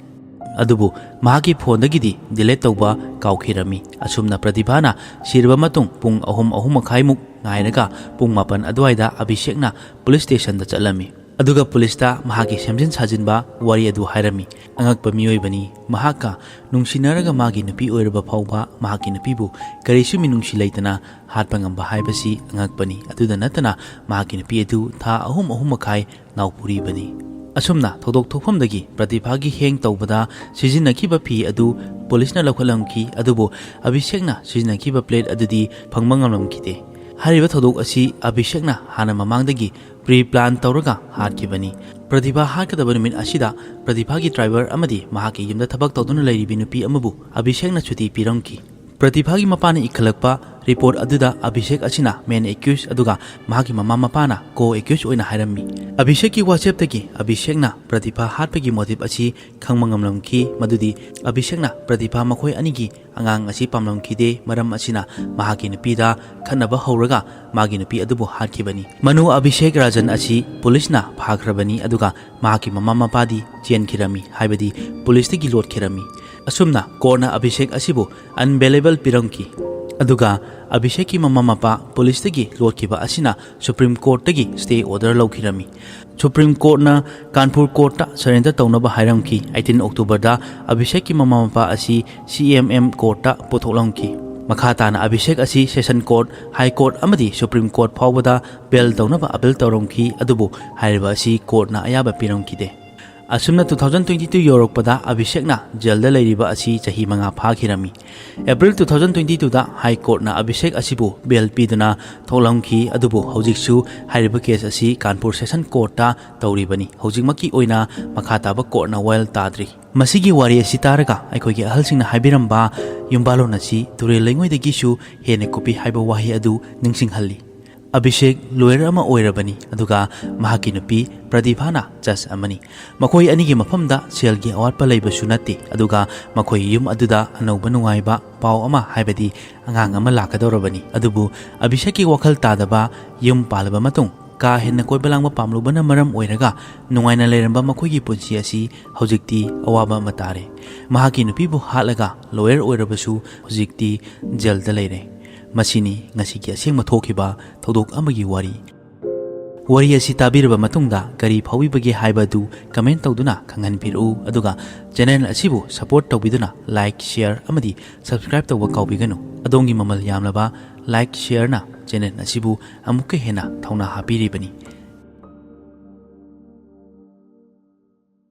Speaker 1: ꯑꯗꯨꯕꯨ ꯃꯍꯥꯛꯀꯤ ꯐꯣꯟꯗꯒꯤꯗꯤ ꯗꯤꯂꯤꯠ ꯇꯧꯕ ꯀꯥꯎꯈꯤꯔꯝꯃꯤ꯫ ꯑꯁꯨꯝꯅ ꯄ꯭ꯔꯇꯤꯚꯥꯅ ꯁꯤꯔꯕ ꯃꯇꯨꯡ ꯄꯨꯡ 3-3.5 ꯉꯥꯏꯔꯒ ꯄꯨꯡ 9 ꯑꯗꯨꯋꯥꯏꯗ ꯑꯚꯤꯁꯦꯛꯅ ꯄꯨꯂꯤꯁ ꯁ꯭ꯇꯦꯁꯟꯗ ꯆꯠꯂꯝꯃꯤ꯫ ꯑꯗꯨꯒ ꯄꯨꯂꯤꯁꯇ ꯃꯍꯥꯛꯀꯤ ꯁꯦꯝꯖꯤꯟ ꯁꯥꯖꯤꯟꯕ ꯋꯥꯔꯤ ꯑꯗꯨ ꯍꯥꯏꯔꯝꯃꯤ꯫ ꯑꯉꯛꯄ ꯃꯤꯑꯣꯏꯕꯅꯤ, ꯃꯍꯥꯛꯀ ꯅꯨꯡꯁꯤꯅꯔꯒ ꯃꯥꯒꯤ ꯅꯨꯄꯤ ꯑꯣꯏꯔꯕ ꯐꯥꯎꯕ ꯃꯍꯥꯛꯀꯤ ꯅꯨꯄꯤꯕꯨ ꯀꯔꯤꯁꯨ ꯃꯤꯅꯨꯡꯁꯤ ꯂꯩꯇꯅ ꯍꯥꯠꯄ ꯉꯝꯕ ꯍꯥꯏꯕꯁꯤ ꯑꯉꯛꯄꯅꯤ꯫ ꯑꯗꯨꯗ ꯅꯠꯇꯅ ꯃꯍꯥꯛꯀꯤ ꯅꯨꯄꯤ ꯑꯗꯨ ꯊꯥ 3-3.5 ꯅꯥꯎꯄꯨꯔꯤꯕꯅꯤ꯫ ꯑꯁꯨꯝꯅ ꯊꯧꯗꯣꯛ ꯊꯣꯛꯐꯝꯗꯒꯤ ꯄ꯭ꯔꯇꯤꯚꯥꯒꯤ ꯍꯦꯡ ꯇꯧꯕꯗ ꯁꯤꯖꯤꯟꯅꯈꯤꯕ ꯐꯤ ꯑꯗꯨ ꯄꯨꯂꯤꯁꯅ ꯂꯧꯈꯠꯂꯝꯈꯤ꯫ ꯑꯗꯨꯕꯨ ꯑꯚꯤꯁꯦꯛꯅ ꯁꯤꯖꯤꯟꯅꯈꯤꯕ ꯄ꯭ꯂꯦꯠ ꯑꯗꯨꯗꯤ ꯐꯪꯕ ꯉꯝꯂꯝꯈꯤꯗꯦ꯫ ꯍꯥꯏꯔꯤꯕ ꯊꯧꯗꯣꯛ ꯑꯁꯤ ꯑꯚꯤꯁꯦꯛꯅ ꯍꯥꯟꯅ ꯃꯃꯥꯡꯗꯒꯤ ꯄ꯭ꯔꯤ ꯄ꯭ꯂꯥꯟ ꯇꯧꯔꯒ ꯍꯥꯠꯈꯤꯕꯅꯤ꯫ ꯄ꯭ꯔꯇꯤꯚꯥ ꯍꯥꯠꯀꯗꯕ ꯅꯨꯃꯤꯠ ꯑꯁꯤꯗ ꯄ꯭ꯔꯇꯤꯚꯥꯒꯤ ꯗ꯭ꯔꯥꯏꯚꯔ ꯑꯃꯗꯤ ꯃꯍꯥꯛꯀꯤ ꯌꯨꯝꯗ ꯊꯕꯛ ꯇꯧꯗꯨꯅ ꯂꯩꯔꯤꯕꯤ ꯅꯨꯄꯤ ꯑꯃꯕꯨ ꯑꯚꯤꯁꯦꯛꯅ ꯁꯨꯇꯤ ꯄꯤꯔꯝꯈꯤ꯫ ꯄ꯭ꯔꯇꯤꯚꯥꯒꯤ ꯃꯄꯥꯅ ꯏꯈꯠꯂꯛꯄ ꯔꯤꯄꯣꯔꯠ ꯑꯗꯨꯗ ꯑꯚꯤꯁꯦꯛ ꯑꯁꯤꯅ ꯃꯦꯟ ꯑꯦꯀ꯭ꯌꯨꯁ ꯑꯗꯨꯒ ꯃꯍꯥꯛꯀꯤ ꯃꯃꯥ ꯃꯄꯥꯅ ꯀꯣ ꯑꯦꯀ꯭ꯌꯨꯁ ꯑꯣꯏꯅ ꯍꯥꯏꯔꯝꯃꯤ꯫ ꯑꯚꯤꯁꯦꯛꯀꯤ ꯋꯥꯆꯦꯞꯇꯒꯤ ꯑꯚꯤꯁꯦꯛꯅ ꯄ꯭ꯔꯇꯤꯚꯥ ꯍꯥꯠꯄꯒꯤ ꯃꯣꯇꯤꯞ ꯑꯁꯤ ꯈꯪꯕ ꯉꯝꯂꯝꯈꯤ ꯃꯗꯨꯗꯤ ꯑꯚꯤꯁꯦꯛꯅ ꯄ꯭ꯔꯇꯤꯚꯥ ꯃꯈꯣꯏ ꯑꯅꯤꯒꯤ ꯑꯉꯥꯡ ꯑꯁꯤ ꯄꯥꯝꯂꯝꯈꯤꯗꯦ, ꯃꯔꯝ ꯑꯁꯤꯅ ꯃꯍꯥꯛꯀꯤ ꯅꯨꯄꯤꯗ ꯈꯠꯅꯕ ꯍꯧꯔꯒ ꯃꯥꯒꯤ ꯅꯨꯄꯤ ꯑꯗꯨꯕꯨ ꯍꯥꯠꯈꯤꯕꯅꯤ꯫ ꯃꯅꯨ ꯑꯚꯤꯁꯦꯛ ꯔꯥꯖꯟ ꯑꯁꯤ ꯄꯨꯂꯤꯁꯅ ꯐꯥꯈ꯭ꯔꯕꯅꯤ ꯑꯗꯨꯒ ꯃꯍꯥꯛꯀꯤ ꯃꯃꯥ ꯃꯄꯥꯗꯤ ꯆꯦꯟꯈꯤꯔꯝꯃꯤ, ꯍꯥꯏꯕꯗꯤ ꯄꯨꯂꯤꯁꯇꯒꯤ ꯂꯣꯠꯈꯤꯔꯝꯃꯤ꯫ ꯑꯁꯨꯝꯅ ꯀꯣꯔꯠꯅ ꯑꯚꯤꯁꯦꯛ ꯑꯁꯤꯕꯨ ꯑꯟꯕꯦꯂꯦꯕꯜ ꯄꯤꯔꯝꯈꯤ꯫ ꯑꯗꯨꯒ ꯑꯚꯤꯁꯦꯛꯀꯤ ꯃꯃꯥ ꯃꯄꯥ ꯄꯨꯂꯤꯁꯇꯒꯤ ꯂꯣꯠꯈꯤꯕ ꯑꯁꯤꯅ ꯁꯨꯄ꯭ꯔꯤꯝ ꯀꯣꯔꯠꯇꯒꯤ ꯁ꯭ꯇꯦ ꯑꯣꯔꯗꯔ ꯂꯧꯈꯤꯔꯝꯃꯤ꯫ ꯁꯨꯄ꯭ꯔꯤꯝ ꯀꯣꯔꯠꯅ ꯀꯥꯟꯄꯨꯔ ꯀꯣꯔꯠꯇ ꯁꯔꯦꯟꯗꯔ ꯇꯧꯅꯕ ꯍꯥꯏꯔꯝꯈꯤ꯫ 18 ꯑꯣꯛꯇꯣꯕꯔꯗ ꯑꯚꯤꯁꯦꯛꯀꯤ ꯃꯃꯥ ꯃꯄꯥ ꯑꯁꯤ CMM ꯀꯣꯔꯠꯇ ꯄꯨꯊꯣꯛꯂꯝꯈꯤ꯫ ꯃꯈꯥ ꯇꯥꯅ ꯑꯚꯤꯁꯦꯛ ꯑꯁꯤ ꯁꯦꯁꯟ ꯀꯣꯔꯠ, ꯍꯥꯏ ꯀꯣꯔꯠ ꯑꯃꯗꯤ ꯁꯨꯄ꯭ꯔꯤꯝ ꯀꯣꯔꯠ ꯐꯥꯎꯕꯗ ꯕꯦꯜ ꯇꯧꯅꯕ ꯑꯄꯤꯜ ꯇꯧꯔꯝꯈꯤ꯫ ꯑꯗꯨꯕꯨ ꯍꯥꯏꯔꯤꯕ ꯑꯁꯤ ꯀꯣꯔꯠꯅ ꯑꯌꯥꯕ ꯄꯤꯔꯝꯈꯤꯗꯦ꯫ ꯑꯁꯨꯝꯅ 2022 ꯌꯧꯔꯛꯄꯗ ꯑꯚꯤꯁꯦꯛꯅ ꯖꯦꯜꯗ ꯂꯩꯔꯤꯕ ꯑꯁꯤ ꯆꯍꯤ 5 ꯐꯥꯈꯤꯔꯝꯃꯤ꯫ ꯑꯦꯄ꯭ꯔꯤꯜ 2022ꯗ ꯍꯥꯏ ꯀꯣꯔꯠꯅ ꯑꯚꯤꯁꯦꯛ ꯑꯁꯤꯕꯨ ꯕꯦꯜ ꯄꯤꯗꯨꯅ ꯊꯣꯛꯂꯝꯈꯤ꯫ ꯑꯗꯨꯕꯨ ꯍꯧꯖꯤꯛꯁꯨ ꯍꯥꯏꯔꯤꯕ ꯀꯦꯁ ꯑꯁꯤ ꯀꯥꯟꯄꯨꯔ ꯁꯦꯁꯟ ꯀꯣꯔꯠꯇ ꯇꯧꯔꯤꯕꯅꯤ꯫ ꯍꯧꯖꯤꯛꯃꯛꯀꯤ ꯑꯣꯏꯅ ꯃꯈꯥ ꯇꯥꯕ ꯀꯣꯔꯠꯅ ꯋꯥꯌꯦꯜ ꯇꯥꯗ꯭ꯔꯤ꯫ ꯃꯁꯤꯒꯤ ꯋꯥꯔꯤ ꯑꯁꯤ ꯇꯥꯔꯒ ꯑꯩꯈꯣꯏꯒꯤ ꯑꯍꯜꯁꯤꯡꯅ ꯍꯥꯏꯕꯤꯔꯝꯕ ꯌꯨꯝꯕꯥꯂꯣꯟ ꯑꯁꯤ ꯇꯨꯔꯦꯜ ꯂꯩꯉꯣꯏꯗꯒꯤꯁꯨ ꯍꯦꯟꯅ ꯀꯨꯞꯄꯤ ꯍꯥꯏꯕ ꯋꯥꯍꯩ ꯑꯗꯨ ꯅꯤꯡꯁꯤꯡꯍꯜꯂꯤ꯫ ꯑꯚꯤꯁꯦꯛ ꯂꯣꯌꯔ ꯑꯃ ꯑꯣꯏꯔꯕꯅꯤ ꯑꯗꯨꯒ ꯃꯍꯥꯛꯀꯤ ꯅꯨꯄꯤ ꯄ꯭ꯔꯇꯤꯚꯥꯅ ꯖꯖ ꯑꯃꯅꯤ꯫ ꯃꯈꯣꯏ ꯑꯅꯤꯒꯤ ꯃꯐꯝꯗ ꯁꯦꯜꯒꯤ ꯑꯋꯥꯠꯄ ꯂꯩꯕꯁꯨ ꯅꯠꯇꯦ꯫ ꯑꯗꯨꯒ ꯃꯈꯣꯏꯒꯤ ꯌꯨꯝ ꯑꯗꯨꯗ ꯑꯅꯧꯕ ꯅꯨꯡꯉꯥꯏꯕ ꯄꯥꯎ ꯑꯃ, ꯍꯥꯏꯕꯗꯤ ꯑꯉꯥꯡ ꯑꯃ ꯂꯥꯛꯀꯗꯧꯔꯕꯅꯤ꯫ ꯑꯗꯨꯕꯨ ꯑꯚꯤꯁꯦꯛꯀꯤ ꯋꯥꯈꯜ ꯇꯥꯗꯕ, ꯌꯨꯝ ꯄꯥꯜꯂꯕ ꯃꯇꯨꯡ ꯀꯥ ꯍꯦꯟꯅ ꯀꯣꯏꯕ ꯂꯥꯡꯕ ꯄꯥꯝꯂꯨꯕꯅ ꯃꯔꯝ ꯑꯣꯏꯔꯒ ꯅꯨꯡꯉꯥꯏꯅ ꯂꯩꯔꯝꯕ ꯃꯈꯣꯏꯒꯤ ꯄꯨꯟꯁꯤ ꯑꯁꯤ ꯍꯧꯖꯤꯛꯇꯤ ꯑꯋꯥꯕ ꯑꯃ ꯇꯥꯔꯦ꯫ ꯃꯍꯥꯛꯀꯤ ꯅꯨꯄꯤꯕꯨ ꯍꯥꯠꯂꯒ ꯂꯣꯌꯔ ꯑꯣꯏꯔꯕꯁꯨ ꯍꯧꯖꯤꯛꯇꯤ ꯖꯦꯜꯗ ꯂꯩꯔꯦ꯫ ꯃꯁꯤꯅꯤ ꯉꯁꯤꯒꯤ ꯑꯁꯦꯡꯕ ꯊꯣꯛꯈꯤꯕ ꯊꯧꯗꯣꯛ ꯑꯃꯒꯤ ꯋꯥꯔꯤ꯫ ꯋꯥꯔꯤ ꯑꯁꯤ ꯇꯥꯕꯤꯔꯕ ꯃꯇꯨꯡꯗ ꯀꯔꯤ ꯐꯥꯎꯕꯤꯕꯒꯦ ꯍꯥꯏꯕ ꯑꯗꯨ ꯀꯃꯦꯟ ꯇꯧꯗꯨꯅ ꯈꯪꯍꯟꯕꯤꯔꯛꯎ꯫ ꯑꯗꯨꯒ ꯆꯦꯅꯦꯜ ꯑꯁꯤꯕꯨ ꯁꯄꯣꯔꯠ ꯇꯧꯕꯤꯗꯨꯅ ꯂꯥꯏꯛ, ꯁꯦꯌꯔ ꯑꯃꯗꯤ ꯁꯕꯁꯀ꯭ꯔꯥꯏꯕ ꯇꯧꯕ ꯀꯥꯎꯕꯤꯒꯅꯨ꯫ ꯑꯗꯣꯝꯒꯤ ꯃꯃꯜ ꯌꯥꯝꯂꯕ ꯂꯥꯏꯛ, ꯁꯦꯌꯔꯅ ꯆꯦꯅꯦꯜ ꯑꯁꯤꯕꯨ ꯑꯃꯨꯛꯀ ꯍꯦꯟꯅ ꯊꯧꯅꯥ ꯍꯥꯞꯄꯤꯔꯤꯕꯅꯤ꯫